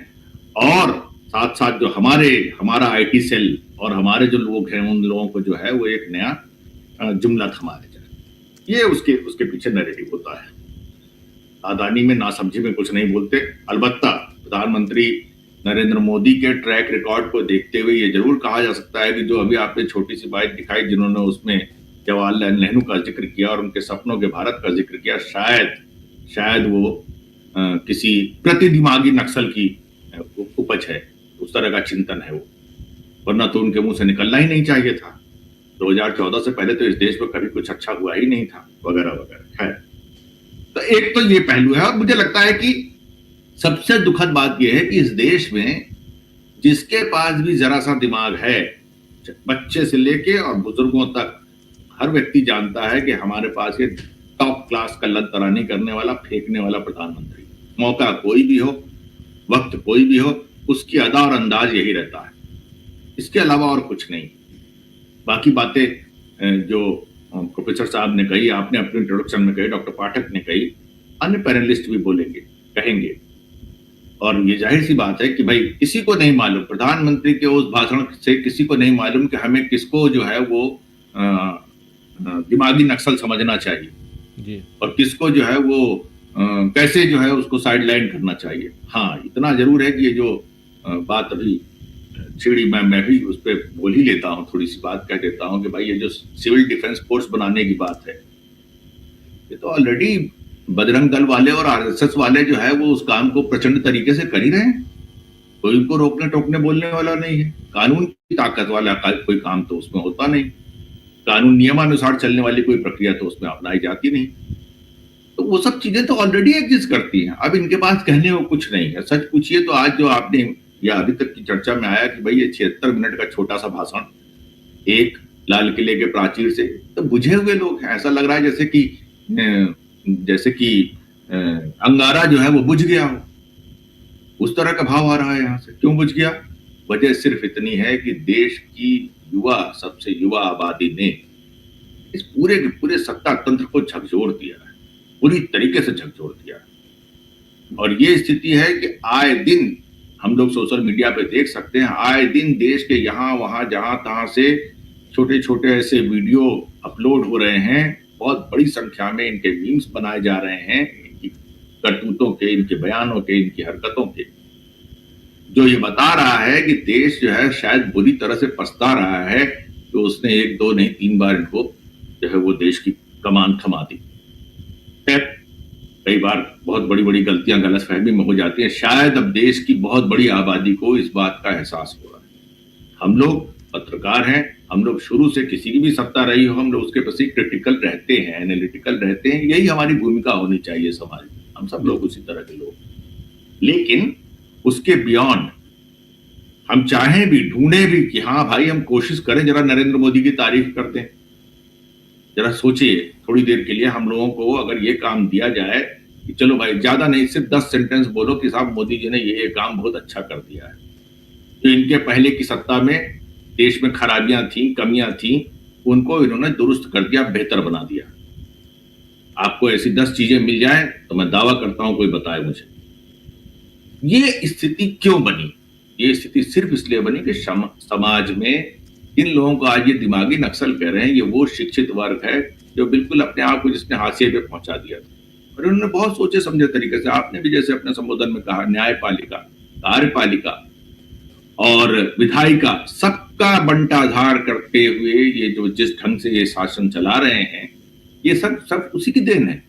और साथ साथ जो हमारा आईटी सेल और हमारे जो लोग हैं, उन लोगों को जो है वो एक नया जुमला थमा दे जाए। ये उसके पीछे नैरेटिव होता है। नादानी में, नासमझी में कुछ नहीं बोलते। अलबत्ता प्रधानमंत्री नरेंद्र मोदी के ट्रैक रिकॉर्ड को देखते हुए ये जरूर कहा जा सकता है कि जो अभी आपने छोटी सी बात दिखाई, जिन्होंने उसमें जवाहरलाल नेहरू का जिक्र किया और उनके सपनों के भारत का जिक्र किया, शायद वो किसी प्रतिदिमागी नक्सल की उपज है, उस तरह का चिंतन है वो, वरना तो उनके मुंह से निकलना ही नहीं चाहिए था। 2014 से पहले तो इस देश में कभी कुछ अच्छा हुआ ही नहीं था, वगैरह वगैरह। खैर, तो एक तो ये पहलू है। और मुझे लगता है कि सबसे दुखद बात यह है कि इस देश में जिसके पास भी जरा सा दिमाग है, बच्चे से लेके और बुजुर्गों तक, हर व्यक्ति जानता है कि हमारे पास ये टॉप क्लास का लंतरानी करने वाला, फेंकने वाला प्रधानमंत्री, मौका कोई भी हो, वक्त कोई भी हो, उसकी अदा और अंदाज यही रहता है। इसके अलावा और कुछ नहीं। बाकी बातें जो प्रोफेसर साहब ने कही, आपने अपने इंट्रोडक्शन में कही, डॉक्टर पाठक ने कही, अन्य पैनलिस्ट भी बोलेंगे, कहेंगे। और ये जाहिर सी बात है कि भाई किसी को नहीं मालूम, प्रधानमंत्री के उस भाषण से किसी को नहीं मालूम कि हमें किसको जो है वो दिमागी नक्सल समझना चाहिए जी, और किसको जो है वो कैसे जो है उसको साइडलाइन करना चाहिए। हाँ, इतना जरूर है कि ये जो बात अभी छिड़ी, मैं भी उस पर बोल ही लेता हूँ, थोड़ी सी बात कह देता हूँ कि भाई ये जो सिविल डिफेंस फोर्स बनाने की बात है, ये तो ऑलरेडी बजरंग दल वाले और आरएसएस वाले जो है वो उस काम को प्रचंड तरीके से कर ही रहे हैं। कोई उनको रोकने टोकने बोलने वाला नहीं है। कानून की ताकत वाला कोई काम तो उसमें होता नहीं, कानून नियमानुसार चलने वाली कोई प्रक्रिया तो उसमें अपनाई जाती नहीं। तो वो सब चीजें तो ऑलरेडी एग्जिस्ट करती हैं। अब इनके पास कहने को कुछ नहीं है। सच पूछिए तो आज जो आपने या अभी तक की चर्चा में आया कि भाई ये 76 मिनट का छोटा सा भाषण, एक लाल किले के प्राचीर से, तो बुझे हुए लोग हैं। ऐसा लग रहा है जैसे कि अंगारा जो है वो बुझ गया हो, उस तरह का भाव आ रहा है यहाँ से। क्यों बुझ गया? वजह सिर्फ इतनी है कि देश की सबसे युवा आबादी ने इस पूरे के पूरे सत्ता तंत्र को झकझोर दिया है, पूरी तरीके से झकझोर दिया है। और ये स्थिति है कि आए दिन हम लोग सोशल मीडिया पे देख सकते हैं, आए दिन देश के यहाँ वहां जहां तहां से छोटे छोटे ऐसे वीडियो अपलोड हो रहे हैं। बहुत बड़ी संख्या में इनके मीम्स बनाए जा रहे हैं, इनकी करतूतों के, इनके बयानों के, इनकी हरकतों के, जो ये बता रहा है कि देश जो है शायद बुरी तरह से पछता रहा है कि उसने 1, 2 नहीं 3 बार इनको जो है वो देश की कमान थमा दी। कई बार बहुत बड़ी बड़ी गलतियां गलतफहमी में हो जाती हैं। शायद अब देश की बहुत बड़ी आबादी को इस बात का एहसास हो रहा है। हम लोग पत्रकार हैं, हम लोग शुरू से किसी की भी सत्ता रही हो, हम लोग उसके प्रति क्रिटिकल रहते हैं, एनालिटिकल रहते हैं। यही हमारी भूमिका होनी चाहिए समाज में। हम सब लोग उसी तरह के लोग, लेकिन उसके बियॉन्ड हम चाहें भी, ढूंढे भी कि हाँ भाई हम कोशिश करें, जरा नरेंद्र मोदी की तारीफ करते हैं। जरा सोचिए थोड़ी देर के लिए, हम लोगों को अगर ये काम दिया जाए कि चलो भाई, ज्यादा नहीं, सिर्फ 10 सेंटेंस बोलो कि साहब मोदी जी ने ये काम बहुत अच्छा कर दिया है। तो इनके पहले की सत्ता में देश में खराबियां थी, कमियां थी, उनको इन्होंने दुरुस्त कर दिया, बेहतर बना दिया। आपको ऐसी 10 चीजें मिल जाए तो मैं दावा करता हूं कोई बताए मुझे। ये स्थिति क्यों बनी? ये स्थिति सिर्फ इसलिए बनी कि समाज में इन लोगों को आज ये दिमागी नक्सल कह रहे हैं, ये वो शिक्षित वर्ग है जो बिल्कुल अपने आप को जिसने हाशिए पे पहुंचा दिया था। और उन्होंने बहुत सोचे समझे तरीके से, आपने भी जैसे अपने संबोधन में कहा, न्यायपालिका, कार्यपालिका और विधायिका, सबका बंटाधार करते हुए ये जो जिस ढंग से ये शासन चला रहे हैं, ये सब उसी की देन है,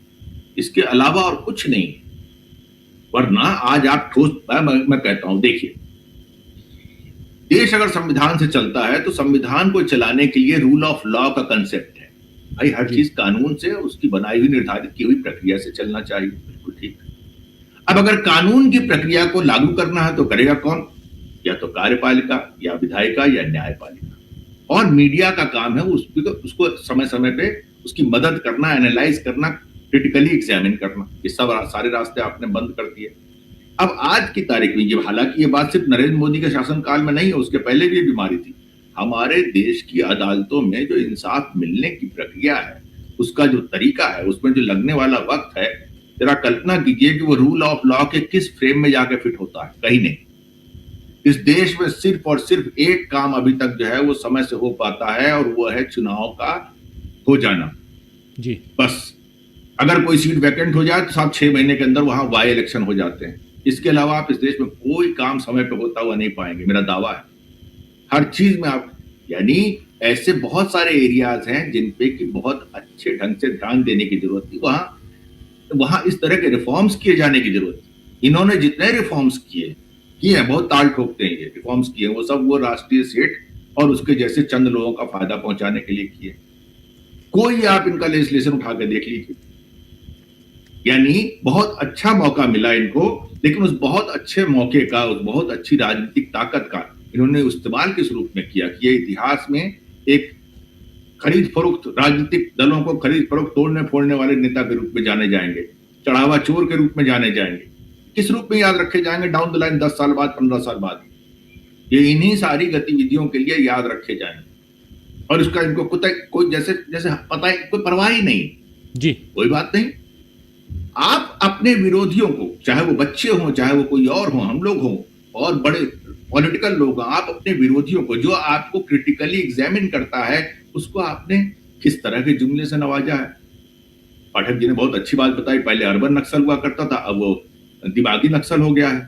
इसके अलावा और कुछ नहीं। वरना आज आप ठोस, मैं कहता हूं, देखिए, देश अगर संविधान से चलता है तो संविधान को चलाने के लिए रूल ऑफ लॉ का कंसेप्ट है। भाई हर चीज कानून से, उसकी बनाई हुई निर्धारित की हुई प्रक्रिया से चलना चाहिए, बिल्कुल ठीक। अब अगर कानून की प्रक्रिया को लागू करना है तो करेगा कौन? या तो कार्यपालिका, या विधायिका, या न्यायपालिका। और मीडिया का काम है उसको समय समय पे उसकी मदद करना, एनालाइज करना, क्रिटिकली एग्जामिन करना। ये सब सारे रास्ते आपने बंद कर दिए। अब आज की तारीख में ये, हालांकि ये बात सिर्फ नरेंद्र मोदी के शासनकाल में नहीं है, उसके पहले भी ये बीमारी थी। हमारे देश की अदालतों में जो इंसाफ मिलने की प्रक्रिया है, उसका जो तरीका है, उसमें जो लगने वाला वक्त है, जरा कल्पना कीजिए कि वो रूल ऑफ लॉ के किस फ्रेम में जाके फिट होता है। कहीं नहीं। इस देश में सिर्फ और सिर्फ एक काम अभी तक जो है वो समय से हो पाता है, और वो है चुनाव का हो जाना जी। बस। अगर कोई सीट वैकेंट हो जाए तो साहब 6 महीने के अंदर वहां बाई इलेक्शन हो जाते हैं। इसके अलावा आप इस देश में कोई काम समय पे होता हुआ नहीं पाएंगे, मेरा दावा है। हर चीज में आप, यानी ऐसे बहुत सारे एरियाज हैं जिन पे कि बहुत अच्छे ढंग से ध्यान देने की जरूरत थी। वहां इस तरह के रिफॉर्म्स किए जाने की जरूरत थी। इन्होंने जितने रिफॉर्म्स किए हैं, बहुत ताल ठोकते हैं ये रिफॉर्म्स किए, वो सब वो राष्ट्रीय सेठ और उसके जैसे चंद लोगों का फायदा पहुंचाने के लिए किए। कोई आप इनका लेजिस्लेशन उठा के देख लीजिए। यानी बहुत अच्छा मौका मिला इनको, लेकिन उस बहुत अच्छे मौके का, उस बहुत अच्छी राजनीतिक ताकत का इन्होंने इस्तेमाल किस रूप में किया कि ये इतिहास में एक खरीद फरोख्त, राजनीतिक दलों को खरीद फरोख्त, तोड़ने फोड़ने वाले नेता के रूप में जाने जाएंगे, चढ़ावा चोर के रूप में जाने जाएंगे। किस रूप में याद रखे जाएंगे डाउन द लाइन, 10 साल बाद, 15 साल बाद? ये इन्हीं सारी गतिविधियों के लिए याद रखे जाएंगे। और इसका इनको कोई जैसे पता है, कोई परवाह ही नहीं जी। कोई बात नहीं। आप अपने विरोधियों को, चाहे वो बच्चे हों, चाहे वो कोई और हो, हम लोग हों, और बड़े पॉलिटिकल लोग, आप अपने विरोधियों को, जो आपको क्रिटिकली एग्जामिन करता है, उसको आपने किस तरह के जुमले से नवाजा है? पाठक जी ने बहुत अच्छी बात बताई। पहले अर्बन नक्सल हुआ करता था, अब वो दिमागी नक्सल हो गया है।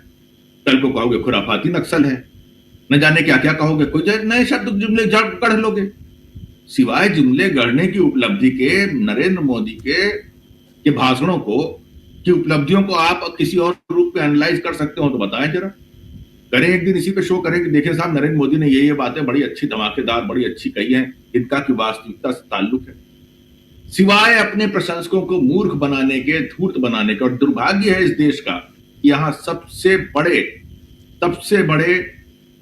कल को कहोगे खुराफाती नक्सल है, न जाने क्या क्या कहोगे, कोई नए शब्द जुमले गढ़ लोगे। सिवाय जुमले गढ़ने की उपलब्धि के, नरेंद्र मोदी के भाषणों को, की उपलब्धियों को आप किसी और रूप में एनालाइज कर सकते हो तो बताएं जरा। करें एक दिन इसी पे शो करें कि देखें साहब, नरेंद्र मोदी ने ये बातें बड़ी अच्छी, धमाकेदार, बड़ी अच्छी कही हैं, इनका की वास्तविकता से ताल्लुक है। सिवाय अपने प्रशंसकों को मूर्ख बनाने के, धूर्त बनाने के। और दुर्भाग्य है इस देश का, यहाँ सबसे बड़े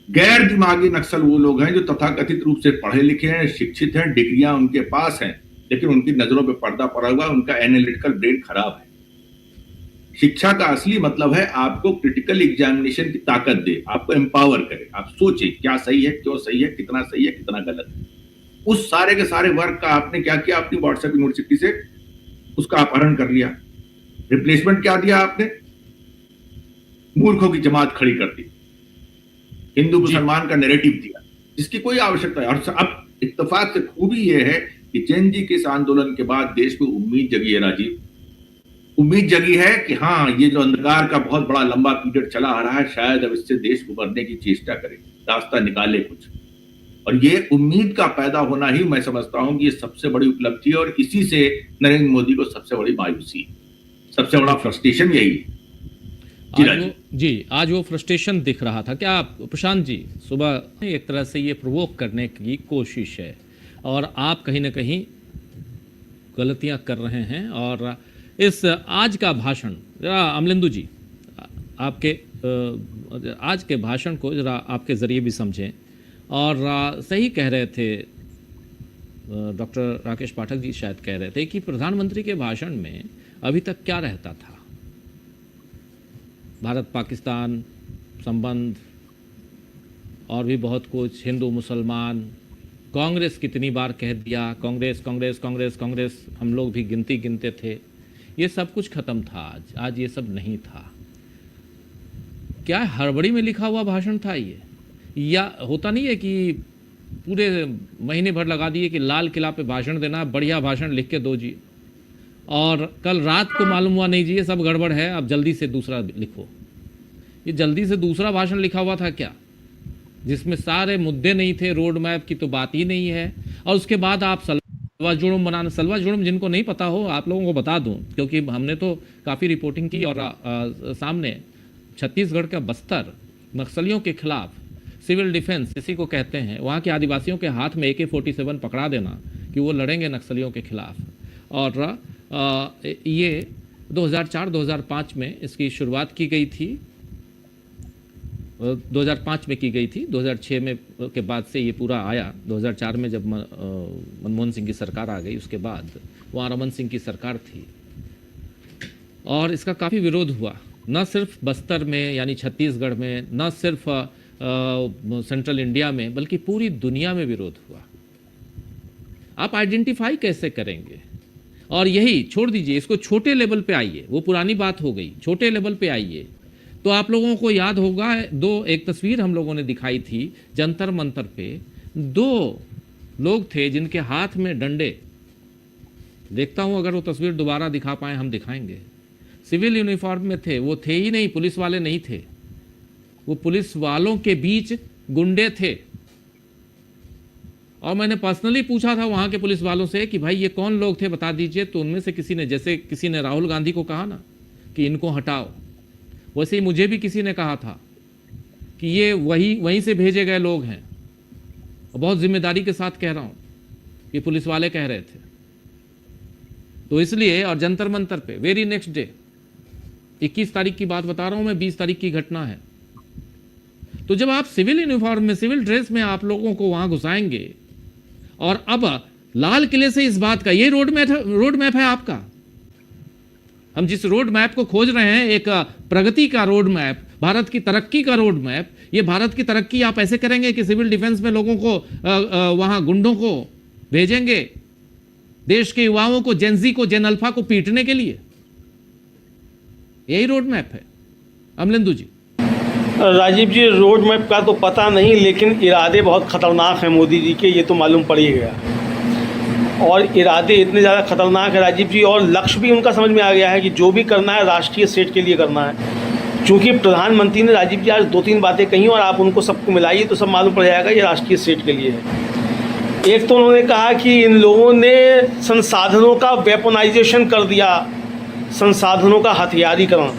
गैर दिमागी नक्सल वो लोग हैं जो तथाकथित रूप से पढ़े लिखे हैं, शिक्षित हैं, डिग्रियां उनके पास हैं, लेकिन उनकी नजरों पे पर्दा पड़ा हुआ, उनका एनालिटिकल ब्रेन खराब है। शिक्षा का असली मतलब है आपको क्रिटिकल एग्जामिनेशन की ताकत दे, आपको एम्पावर करे, आप सोचें क्या सही है, क्यों सही है, कितना सही है, कितना गलत है। उस सारे के सारे वर्क का आपने क्या किया? अपनी व्हाट्सएप यूनिवर्सिटी से उसका अपहरण कर लिया। रिप्लेसमेंट क्या दिया आपने? मूर्खों की जमात खड़ी कर दी, हिंदू मुसलमान का नैरेटिव दिया, जिसकी कोई आवश्यकता है। और अब इत्तेफाक से खूबी यह है कि जैन जी के इस आंदोलन के बाद देश में उम्मीद जगी है राजीव, उम्मीद जगी है कि हाँ, ये जो अंधकार का बहुत बड़ा लंबा पीरियड चला आ रहा है, शायद अब इससे देश उबरने की चेष्टा करे, रास्ता निकाले कुछ। और ये उम्मीद का पैदा होना ही मैं समझता हूं कि ये सबसे बड़ी उपलब्धि है, और इसी से नरेंद्र मोदी को सबसे बड़ी मायूसी, सबसे बड़ा फ्रस्ट्रेशन यही है। आज वो फ्रस्ट्रेशन दिख रहा था। क्या प्रशांत जी, सुबह एक तरह से ये प्रोवोक करने की कोशिश है और आप कहीं ना कहीं गलतियां कर रहे हैं। और इस आज का भाषण जरा अमलेंदु जी, आपके आज के भाषण को जरा आपके ज़रिए भी समझें। और सही कह रहे थे डॉक्टर राकेश पाठक जी, शायद कह रहे थे कि प्रधानमंत्री के भाषण में अभी तक क्या रहता था, भारत पाकिस्तान संबंध और भी बहुत कुछ, हिंदू मुसलमान, कांग्रेस कितनी बार कह दिया, कांग्रेस कांग्रेस कांग्रेस कांग्रेस, हम लोग भी गिनती गिनते थे, ये सब कुछ खत्म था। आज ये सब नहीं था। क्या हड़बड़ी में लिखा हुआ भाषण था ये, या होता नहीं है कि पूरे महीने भर लगा दिए कि लाल किला पे भाषण देना, बढ़िया भाषण लिख के दो जी, और कल रात को मालूम हुआ नहीं जी ये सब गड़बड़ है, अब जल्दी से दूसरा लिखो। ये जल्दी से दूसरा भाषण लिखा हुआ था क्या, जिसमें सारे मुद्दे नहीं थे, रोड मैप की तो बात ही नहीं है। और उसके बाद आप सलवा जुर्म बनाना, सलवा जुर्म जिनको नहीं पता हो आप लोगों को बता दूं, क्योंकि हमने तो काफ़ी रिपोर्टिंग की और सामने छत्तीसगढ़ का बस्तर नक्सलियों के खिलाफ सिविल डिफेंस इसी को कहते हैं, वहाँ के आदिवासियों के हाथ में AK-47 पकड़ा देना कि वो लड़ेंगे नक्सलियों के खिलाफ। और ये 2004-2005 में इसकी शुरुआत की गई थी, 2005 में की गई थी, 2006 में के बाद से ये पूरा आया। 2004 में जब मनमोहन सिंह की सरकार आ गई, उसके बाद वहाँ रमन सिंह की सरकार थी और इसका काफ़ी विरोध हुआ, न सिर्फ बस्तर में यानी छत्तीसगढ़ में, न सिर्फ सेंट्रल इंडिया में, बल्कि पूरी दुनिया में विरोध हुआ। आप आइडेंटिफाई कैसे करेंगे? और यही छोड़ दीजिए, इसको छोटे लेवल पे आइए, वो पुरानी बात हो गई, छोटे लेवल पे आइए तो आप लोगों को याद होगा एक तस्वीर हम लोगों ने दिखाई थी जंतर मंतर पे, 2 लोग थे जिनके हाथ में डंडे, देखता हूं अगर वो तस्वीर दोबारा दिखा पाए हम दिखाएंगे, सिविल यूनिफॉर्म में थे, वो थे ही नहीं, पुलिस वाले नहीं थे, वो पुलिस वालों के बीच गुंडे थे। और मैंने पर्सनली पूछा था वहां के पुलिस वालों से कि भाई ये कौन लोग थे बता दीजिए, तो उनमें से किसी ने, जैसे किसी ने राहुल गांधी को कहा ना कि इनको हटाओ, वैसे ही मुझे भी किसी ने कहा था कि ये वहीं से भेजे गए लोग हैं। और बहुत जिम्मेदारी के साथ कह रहा हूं कि पुलिस वाले कह रहे थे। तो इसलिए, और जंतर मंतर पे वेरी नेक्स्ट डे, 21 तारीख की बात बता रहा हूं मैं, 20 तारीख की घटना है। तो जब आप सिविल यूनिफॉर्म में, सिविल ड्रेस में आप लोगों को वहां घुसाएंगे, और अब लाल किले से इस बात का, ये रोड मैप है आपका। हम जिस रोड मैप को खोज रहे हैं, एक प्रगति का रोड मैप, भारत की तरक्की का रोड मैप, ये भारत की तरक्की आप ऐसे करेंगे कि सिविल डिफेंस में लोगों को, वहां गुंडों को भेजेंगे, देश के युवाओं को, जेनजी को, जेन अल्फा को पीटने के लिए। यही रोड मैप है। अमलेंदु जी। राजीव जी, रोड मैप का तो पता नहीं, लेकिन इरादे बहुत खतरनाक हैं मोदी जी के, ये तो मालूम पड़ ही गया। और इरादे इतने ज़्यादा खतरनाक है राजीव जी, और लक्ष्य भी उनका समझ में आ गया है कि जो भी करना है राष्ट्रीय सेठ के लिए करना है। चूँकि प्रधानमंत्री ने राजीव जी आज 2-3 बातें कही और आप उनको सबको मिलाइए तो सब मालूम पड़ जाएगा ये राष्ट्रीय सेठ के लिए है। एक तो उन्होंने कहा कि इन लोगों ने संसाधनों का वेपनाइजेशन कर दिया, संसाधनों का हथियारीकरण,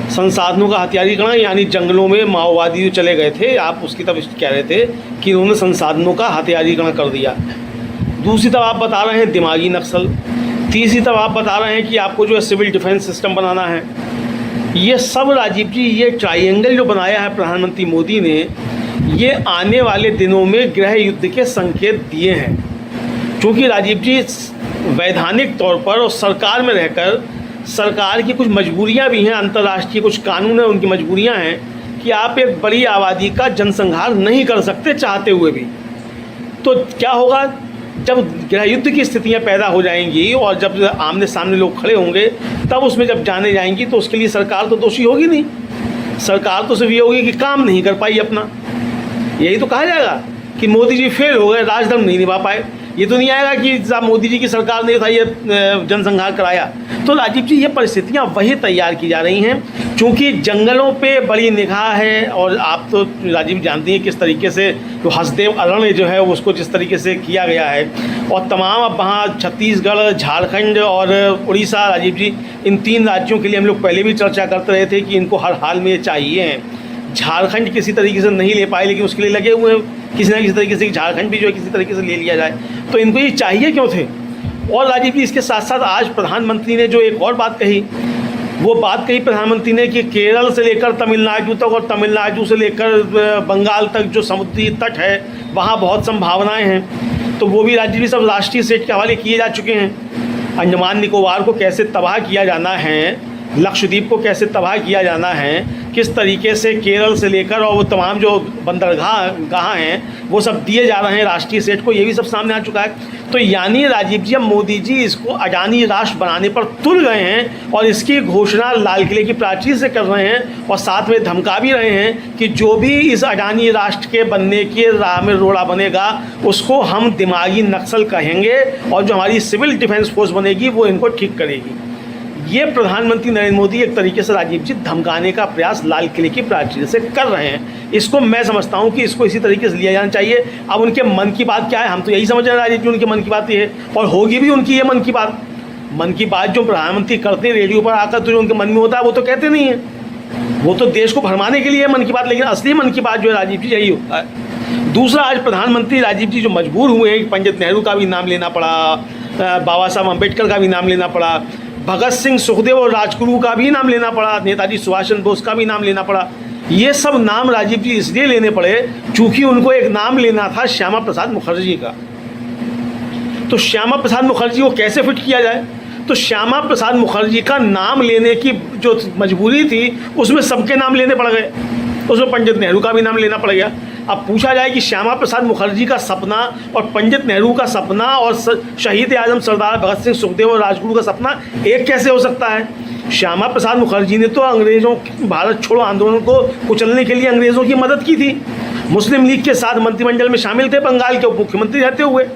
संसाधनों का हथियारीकरण यानी जंगलों में माओवादी जो चले गए थे, आप उसकी तरफ कह रहे थे कि उन्होंने संसाधनों का हथियारीकरण कर दिया। दूसरी तरफ आप बता रहे हैं दिमागी नक्सल, तीसरी तरफ आप बता रहे हैं कि आपको जो है सिविल डिफेंस सिस्टम बनाना है। ये सब राजीव जी, ये ट्रायंगल जो बनाया है प्रधानमंत्री मोदी ने, ये आने वाले दिनों में गृह युद्ध के संकेत दिए हैं। क्योंकि राजीव जी वैधानिक तौर पर और सरकार में रहकर सरकार की कुछ मजबूरियां भी हैं, अंतर्राष्ट्रीय कुछ कानून है, उनकी मजबूरियां हैं कि आप एक बड़ी आबादी का जनसंहार नहीं कर सकते चाहते हुए भी। तो क्या होगा, जब गृह युद्ध की स्थितियां पैदा हो जाएंगी और जब आमने सामने लोग खड़े होंगे, तब उसमें जब जाने जाएंगी तो उसके लिए सरकार तो दोषी होगी नहीं। सरकार तो सिर्फ ये होगी कि काम नहीं कर पाई अपना, यही तो कहा जाएगा कि मोदी जी फेल हो गए, राजधर्म नहीं निभा पाए। ये तो नहीं आएगा कि साहब मोदी जी की सरकार ने था ये जनसंहार कराया। तो राजीव जी ये परिस्थितियाँ वही तैयार की जा रही हैं, चूँकि जंगलों पे बड़ी निगाह है। और आप तो राजीव जानती हैं किस तरीके से तो हसदेव अरण्य जो है उसको जिस तरीके से किया गया है। और तमाम अब वहाँ छत्तीसगढ़, झारखंड और उड़ीसा, राजीव जी इन 3 राज्यों के लिए हम लोग पहले भी चर्चा करते रहे थे कि इनको हर हाल में चाहिए हैं। झारखंड किसी तरीके से नहीं ले पाए, लेकिन उसके लिए लगे हुए हैं किसी न किसी तरीके से झारखंड भी जो है किसी तरीके से ले लिया जाए। तो इनको ये चाहिए क्यों थे। और राजीव जी इसके साथ साथ आज प्रधानमंत्री ने जो एक और बात कही, वो बात कही प्रधानमंत्री ने कि केरल से लेकर तमिलनाडु तक और तमिलनाडु से लेकर बंगाल तक जो समुद्री तट है वहाँ बहुत संभावनाएं हैं। तो वो भी राजीव जी सब राष्ट्रीय सेट के हवाले किए जा चुके हैं। अंडमान निकोबार को कैसे तबाह किया जाना है, लक्षद्वीप को कैसे तबाह किया जाना है, किस तरीके से केरल से लेकर और वो तमाम जो बंदरगाह हैं वो सब दिए जा रहे हैं राष्ट्रीय सेट को, ये भी सब सामने आ चुका है। तो यानी राजीव जी अब मोदी जी इसको अडानी राष्ट्र बनाने पर तुल गए हैं और इसकी घोषणा लाल किले की प्राचीर से कर रहे हैं और साथ में धमका भी रहे हैं कि जो भी इस अडानी राष्ट्र के बनने की राह में रोड़ा बनेगा उसको हम दिमागी नक्सल कहेंगे और जो हमारी सिविल डिफेंस फोर्स बनेगी वो इनको ठीक करेगी। ये प्रधानमंत्री नरेंद्र मोदी एक तरीके से राजीव जी धमकाने का प्रयास लाल किले की प्राचीर से कर रहे हैं। इसको मैं समझता हूँ कि इसको इसी तरीके से लिया जाना चाहिए। अब उनके मन की बात क्या है, हम तो यही समझ रहे हैं राजीव जी उनके मन की बात ये है और होगी भी उनकी ये मन की बात। मन की बात जो प्रधानमंत्री करते हैं रेडियो पर आकर तो जो उनके मन में होता है वो तो कहते नहीं है, वो तो देश को भरमाने के लिए मन की बात, लेकिन असली मन की बात जो है राजीव जी यही होता है। दूसरा, आज प्रधानमंत्री राजीव जी जो मजबूर हुए हैं, पंडित नेहरू का भी नाम लेना पड़ा, बाबा साहब अम्बेडकर का भी नाम लेना पड़ा, भगत सिंह, सुखदेव और राजगुरु का भी नाम लेना पड़ा, नेताजी सुभाष चंद्र बोस का भी नाम लेना पड़ा। ये सब नाम राजीव जी इसलिए लेने पड़े चूँकि उनको एक नाम लेना था श्यामा प्रसाद मुखर्जी का। तो श्यामा प्रसाद मुखर्जी को कैसे फिट किया जाए, तो श्यामा प्रसाद मुखर्जी का नाम लेने की जो मजबूरी थी उसमें सबके नाम लेने पड़ गए, उसमें पंडित नेहरू का भी नाम लेना पड़ गया। अब पूछा जाए कि श्यामा प्रसाद मुखर्जी का सपना और पंडित नेहरू का सपना और शहीद आजम सरदार भगत सिंह, सुखदेव और राजगुरु का सपना एक कैसे हो सकता है। श्यामा प्रसाद मुखर्जी ने तो अंग्रेज़ों भारत छोड़ो आंदोलन को कुचलने के लिए अंग्रेज़ों की मदद की थी, मुस्लिम लीग के साथ मंत्रिमंडल में शामिल थे, बंगाल के उप मुख्यमंत्री रहते हुए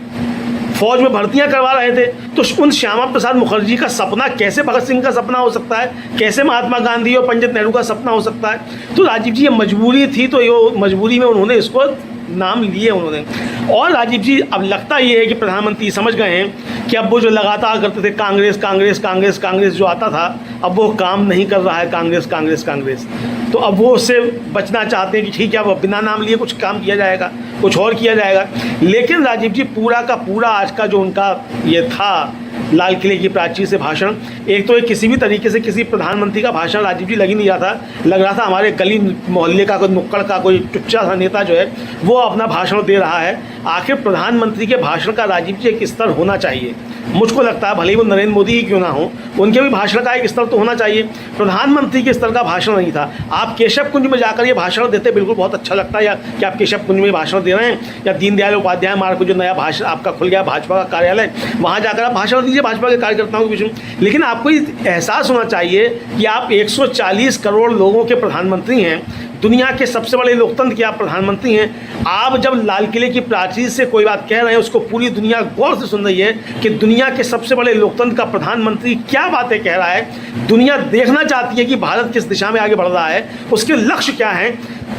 फौज में भर्तियां करवा रहे थे। तो उन श्यामा प्रसाद मुखर्जी का सपना कैसे भगत सिंह का सपना हो सकता है, कैसे महात्मा गांधी और पंडित नेहरू का सपना हो सकता है। तो राजीव जी ये मजबूरी थी, तो ये मजबूरी में उन्होंने इसको नाम लिए उन्होंने। और राजीव जी अब लगता ये है कि प्रधानमंत्री समझ गए हैं कि अब वो जो लगातार करते थे कांग्रेस कांग्रेस कांग्रेस कांग्रेस जो आता था, अब वो काम नहीं कर रहा है कांग्रेस कांग्रेस कांग्रेस। तो अब वो उससे बचना चाहते हैं कि ठीक है अब बिना नाम लिए कुछ काम किया जाएगा, कुछ और किया जाएगा। लेकिन राजीव जी पूरा का पूरा आज का जो उनका ये था लाल किले की प्राचीर से भाषण, एक तो ये किसी भी तरीके से किसी प्रधानमंत्री का भाषण राजीव जी लग ही नहीं रहा था, लग रहा था हमारे गली मोहल्ले का कोई नुक्कड़ का कोई टुच्चा सा नेता जो है वो अपना भाषण दे रहा है। आखिर प्रधानमंत्री के भाषण का राजीव जी एक स्तर होना चाहिए। मुझको लगता है भले ही वो नरेंद्र मोदी ही क्यों ना हो, उनके भी भाषण का एक स्तर तो होना चाहिए। प्रधानमंत्री के स्तर का भाषण नहीं था। आप केशव कुंज में जाकर ये भाषण देते बिल्कुल बहुत अच्छा लगता है, या कि आप केशव कुंज में भाषण दे रहे हैं, या दीनदयाल उपाध्याय मार्ग को जो नया भाषण आपका खुल गया भाजपा का कार्यालय, वहाँ जाकर आप भाषण दीजिए भाजपा के कार्यकर्ताओं के बीच में। लेकिन आपको ये एहसास होना चाहिए कि आप 140 करोड़ लोगों के प्रधानमंत्री हैं, दुनिया के सबसे बड़े लोकतंत्र के आप प्रधानमंत्री हैं। आप जब लाल किले की प्राचीर से कोई बात कह रहे हैं उसको पूरी दुनिया गौर से सुन रही है कि दुनिया के सबसे बड़े लोकतंत्र का प्रधानमंत्री क्या बातें कह रहा है। दुनिया देखना चाहती है कि भारत किस दिशा में आगे बढ़ रहा है, उसके लक्ष्य क्या हैं,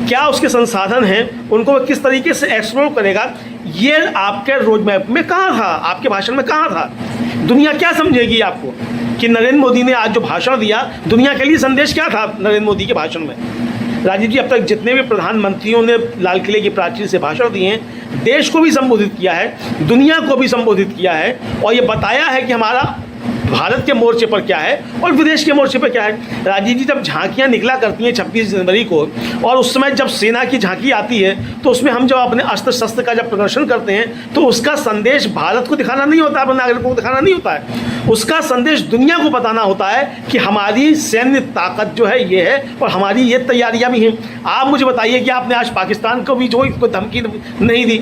क्या उसके संसाधन हैं, उनको किस तरीके से एक्सप्लोर करेगा। ये आपके रोड मैप में कहाँ था, आपके भाषण में कहाँ था। दुनिया क्या समझेगी आपको कि नरेंद्र मोदी ने आज जो भाषण दिया, दुनिया के लिए संदेश क्या था नरेंद्र मोदी के भाषण में। राजीव जी अब तक जितने भी प्रधानमंत्रियों ने लाल किले की प्राचीर से भाषण दिए हैं, देश को भी संबोधित किया है, दुनिया को भी संबोधित किया है और ये बताया है कि हमारा भारत के मोर्चे पर क्या है और विदेश के मोर्चे पर क्या है। राजीव जी जब झांकियाँ निकला करती हैं 26 जनवरी को, और उस समय जब सेना की झांकी आती है तो उसमें हम जब अपने अस्त्र शस्त्र का जब प्रदर्शन करते हैं तो उसका संदेश भारत को दिखाना नहीं होता, अपने नागरिकों को दिखाना नहीं होता है, उसका संदेश दुनिया को बताना होता है कि हमारी सैन्य ताकत जो है ये है और हमारी ये तैयारियाँ भी हैं। आप मुझे बताइए कि आपने आज पाकिस्तान को भी जो कोई धमकी नहीं दी।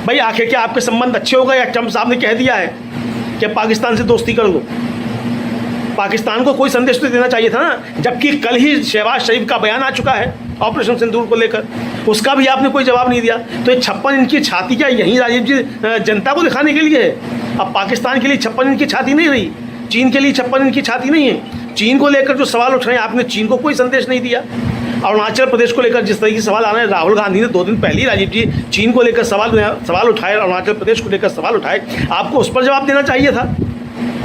भाई आखिर क्या आपके संबंध अच्छे हो गए, या ट्रंप साहब ने कह दिया है कि पाकिस्तान से दोस्ती कर लो। पाकिस्तान को कोई संदेश तो देना चाहिए था ना, जबकि कल ही शहबाज शरीफ का बयान आ चुका है ऑपरेशन सिंदूर को लेकर, उसका भी आपने कोई जवाब नहीं दिया। तो ये 56 इंच की छाती क्या यहीं राजीव जी जनता को दिखाने के लिए है? अब पाकिस्तान के लिए 56 इंच की छाती नहीं रही, चीन के लिए 56 इंच की छाती नहीं है। चीन को लेकर जो सवाल उठ रहे हैं, आपने चीन को कोई संदेश नहीं दिया। अरुणाचल प्रदेश को लेकर जिस तरीके से सवाल आ रहे हैं, राहुल गांधी ने 2 दिन पहले ही राजीव जी चीन को लेकर सवाल उठाए, अरुणाचल प्रदेश को लेकर सवाल उठाए, आपको उस पर जवाब देना चाहिए था।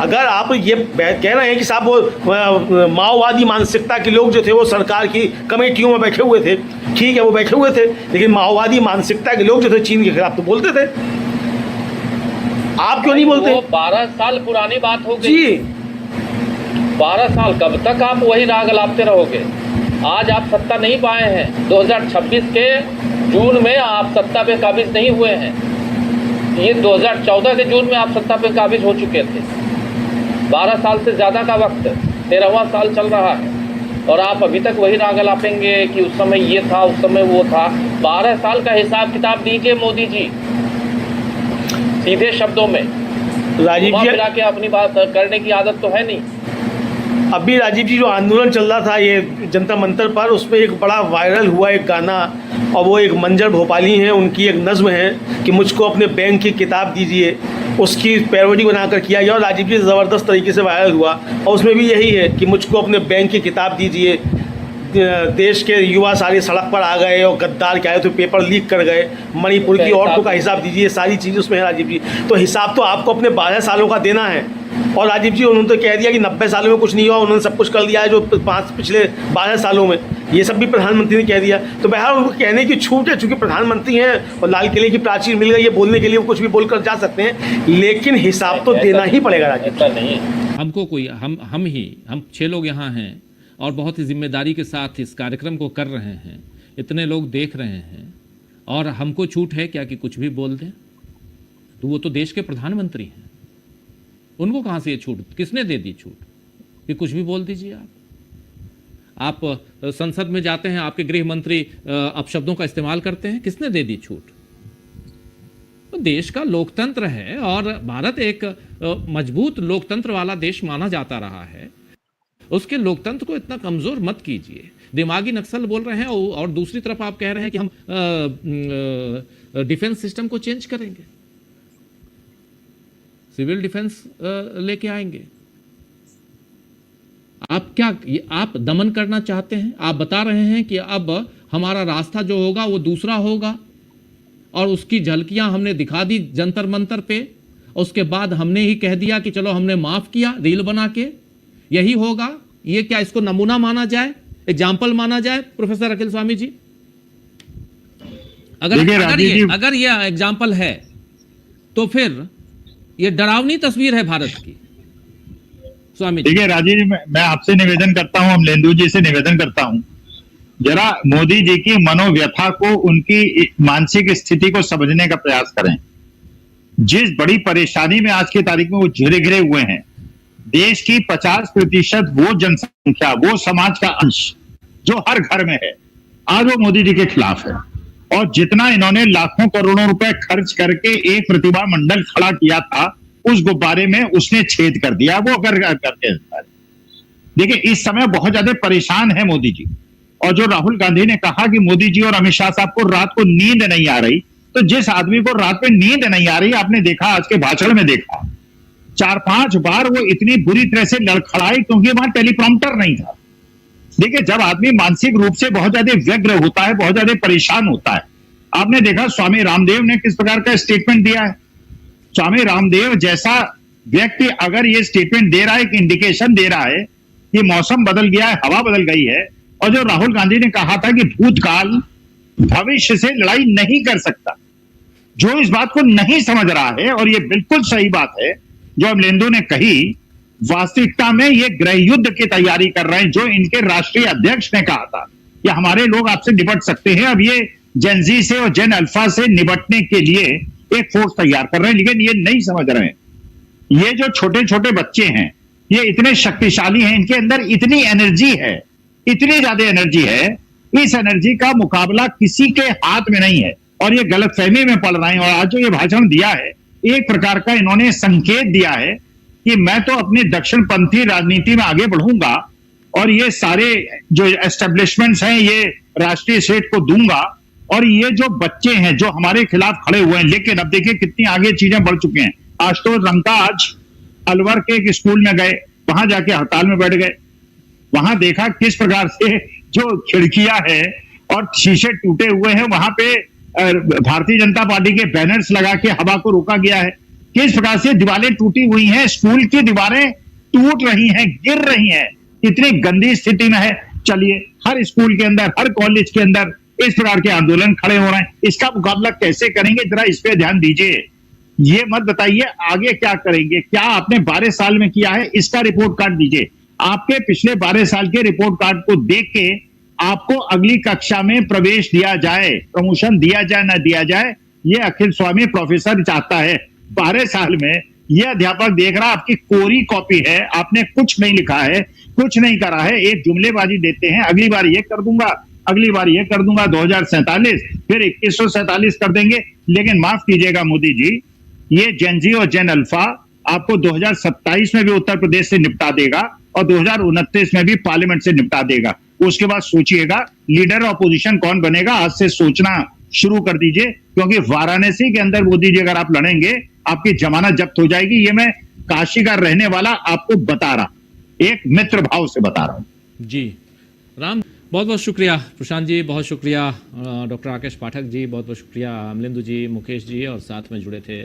अगर आप ये कह रहे हैं कि साहब वो माओवादी मानसिकता के लोग जो थे वो सरकार की कमेटियों में बैठे हुए थे, ठीक है वो बैठे हुए थे, लेकिन माओवादी मानसिकता के लोग जो थे चीन के खिलाफ तो बोलते थे, आप क्यों नहीं बोलते? 12 साल पुरानी बात हो गई जी, 12 साल कब तक आप वही राग लापते रहोगे? आज आप सत्ता नहीं पाए हैं, 2026 के जून में आप सत्ता पे काबिज नहीं हुए हैं, ये 2014 के जून में आप सत्ता पे काबिज हो चुके थे। 12 साल से ज़्यादा का वक्त, 13वां साल चल रहा है और आप अभी तक वही राग लापेंगे कि उस समय ये था, उस समय वो था। 12 साल का हिसाब किताब दीजिए मोदी जी, सीधे शब्दों में। राजीव जी मिला के अपनी बात करने की आदत तो है नहीं। अभी राजीव जी जो आंदोलन चल रहा था ये जंतर मंतर पर, उसमें एक बड़ा वायरल हुआ एक गाना, और वो एक मंजर भोपाली हैं, उनकी एक नज़्म है कि मुझको अपने बैंक की किताब दीजिए, उसकी पैरोडी बनाकर किया गया और राजीव जी ज़बरदस्त तरीके से वायरल हुआ। और उसमें भी यही है कि मुझको अपने बैंक की किताब दीजिए, देश के युवा सारे सड़क पर आ गए और गद्दार क्या है तो पेपर लीक कर गए, मणिपुर की औरतों का हिसाब दीजिए, सारी चीज़ें उसमें है राजीव जी। तो हिसाब तो आपको अपने 12 सालों का देना है। और राजीव जी उन्होंने तो कह दिया कि 90 सालों में कुछ नहीं हुआ, उन्होंने सब कुछ कर दिया है जो पिछले 12 सालों में, ये सब भी प्रधानमंत्री ने कह दिया। तो बहरहाल उनको कहने की छूट है, चूँकि प्रधानमंत्री हैं और लाल किले की प्राचीर मिल गई है बोलने के लिए, वो कुछ भी बोलकर जा सकते हैं, लेकिन हिसाब तो देना ही पड़ेगा राजीव जी। नहीं, हमको कोई हम 6 लोग यहाँ हैं और बहुत ही जिम्मेदारी के साथ इस कार्यक्रम को कर रहे हैं, इतने लोग देख रहे हैं और हमको छूट है क्या कि कुछ भी बोल दें? तो वो तो देश के प्रधानमंत्री हैं, उनको कहाँ से ये छूट, किसने दे दी छूट कि कुछ भी बोल दीजिए? आप संसद में जाते हैं, आपके गृह मंत्री अपशब्दों का इस्तेमाल करते हैं, किसने दे दी छूट? तो देश का लोकतंत्र है और भारत एक मजबूत लोकतंत्र वाला देश माना जाता रहा है, उसके लोकतंत्र को इतना कमजोर मत कीजिए। दिमागी नक्सल बोल रहे हैं और दूसरी तरफ आप कह रहे हैं कि हम डिफेंस सिस्टम को चेंज करेंगे, सिविल डिफेंस लेके आएंगे। आप दमन करना चाहते हैं? आप बता रहे हैं कि अब हमारा रास्ता जो होगा वो दूसरा होगा और उसकी झलकियां हमने दिखा दी जंतर मंतर पे, उसके बाद हमने ही कह दिया कि चलो हमने माफ किया रील बना के, यही होगा। ये क्या इसको नमूना माना जाए, एग्जाम्पल माना जाए प्रोफेसर अखिल स्वामी जी? अगर ये एग्जाम्पल है तो फिर ये डरावनी तस्वीर है भारत की। स्वामी जी, देखिए राजीव जी, मैं आपसे निवेदन करता हूं, अमलेंदु जी से निवेदन करता हूं, जरा मोदी जी की मनोव्यथा को, उनकी मानसिक स्थिति को समझने का प्रयास करें। जिस बड़ी परेशानी में आज की तारीख में वो घिरे हुए हैं, देश की 50% वो जनसंख्या, वो समाज का अंश जो हर घर में है, आज वो मोदी जी के खिलाफ है। और जितना इन्होंने लाखों करोड़ों रुपए खर्च करके एक प्रतिभा मंडल खड़ा किया था, उस गुब्बारे में उसने छेद कर दिया। वो करके देखिए, इस समय बहुत ज्यादा परेशान है मोदी जी। और जो राहुल गांधी ने कहा कि मोदी जी और अमित शाह साहब को रात को नींद नहीं आ रही, तो जिस आदमी को रात में नींद नहीं आ रही, आपने देखा आज के भाषण में देखा 4-5 बार वो इतनी बुरी तरह से लड़खड़ाई क्योंकि वहां टेलीप्रॉम्प्टर नहीं था। देखिए, जब आदमी मानसिक रूप से बहुत ज्यादा व्यग्र होता है, बहुत ज्यादा परेशान होता है, आपने देखा स्वामी रामदेव ने किस प्रकार का स्टेटमेंट दिया है। स्वामी रामदेव जैसा व्यक्ति अगर ये स्टेटमेंट दे रहा है, एक इंडिकेशन दे रहा है कि मौसम बदल गया है, हवा बदल गई है, और जो राहुल गांधी ने कहा था कि भूतकाल भविष्य से लड़ाई नहीं कर सकता, जो इस बात को नहीं समझ रहा है, और ये बिल्कुल सही बात है जो अमलेंदु ने कही, वास्तविकता में ये गृह युद्ध की तैयारी कर रहे हैं। जो इनके राष्ट्रीय अध्यक्ष ने कहा था कि हमारे लोग आपसे निपट सकते हैं, अब ये जेन जी से और जेन अल्फा से निपटने के लिए एक फोर्स तैयार कर रहे हैं, लेकिन ये नहीं समझ रहे हैं। ये जो छोटे छोटे बच्चे हैं, ये इतने शक्तिशाली हैं, इनके अंदर इतनी एनर्जी है, इतनी ज्यादा एनर्जी है, इस एनर्जी का मुकाबला किसी के हाथ में नहीं है, और ये गलतफहमी में पड़ रहे हैं। और आज जो ये भाषण दिया है, एक प्रकार का इन्होंने संकेत दिया है कि मैं तो अपनी दक्षिणपंथी राजनीति में आगे बढ़ूंगा, और ये सारे जो एस्टेब्लिशमेंट्स हैं ये राष्ट्रीय सेठ को दूंगा। और ये जो बच्चे हैं जो हमारे खिलाफ खड़े हुए हैं, लेकिन अब देखिए कितनी आगे चीजें बढ़ चुकी हैं। आशुतोष रंगताज अलवर के एक स्कूल में गए, वहां जाके हड़ताल में बैठ गए, वहां देखा किस प्रकार से जो खिड़कियां हैं और शीशे टूटे हुए हैं वहां पे भारतीय जनता पार्टी के बैनर्स लगा के हवा को रोका गया है। किस प्रकार से दीवारें टूटी हुई हैं, स्कूल की दीवारें टूट रही हैं, गिर रही हैं, इतनी गंदी स्थिति में है। चलिए हर स्कूल के अंदर, हर कॉलेज के अंदर इस प्रकार के आंदोलन खड़े हो रहे हैं, इसका मुकाबला कैसे करेंगे, जरा इस पे ध्यान दीजिए। ये मत बताइए आगे क्या करेंगे, क्या आपने 12 साल में किया है इसका रिपोर्ट कार्ड दीजिए। आपके पिछले 12 साल के रिपोर्ट कार्ड को देख के आपको अगली कक्षा में प्रवेश दिया जाए, प्रमोशन दिया जाए ना दिया जाए, ये अखिल स्वामी प्रोफेसर चाहता है। 12 साल में ये अध्यापक देख रहा आपकी कोरी कॉपी है, आपने कुछ नहीं लिखा है, कुछ नहीं करा है, एक जुमलेबाजी देते हैं, अगली बार ये कर दूंगा, अगली बार ये कर दूंगा, 2047 फिर 2147 कर देंगे। लेकिन माफ कीजिएगा मोदी जी, ये जेन जी और जेन अल्फा आपको 2027 में भी उत्तर प्रदेश से निपटा देगा और 2029 में भी पार्लियामेंट से निपटा देगा। उसके बाद सोचिएगा लीडर ऑपोजिशन कौन बनेगा, आज से सोचना शुरू कर दीजिए, क्योंकि वाराणसी के अंदर मोदी जी अगर आप लड़ेंगे आपकी जमानत जब्त हो जाएगी। ये मैं काशी का रहने वाला आपको बता रहा, एक मित्र भाव से बता रहा हूं। जी राम, बहुत बहुत शुक्रिया प्रशांत जी, बहुत शुक्रिया डॉक्टर राकेश पाठक जी, बहुत बहुत शुक्रिया अमलेंदु जी, मुकेश जी और साथ में जुड़े थे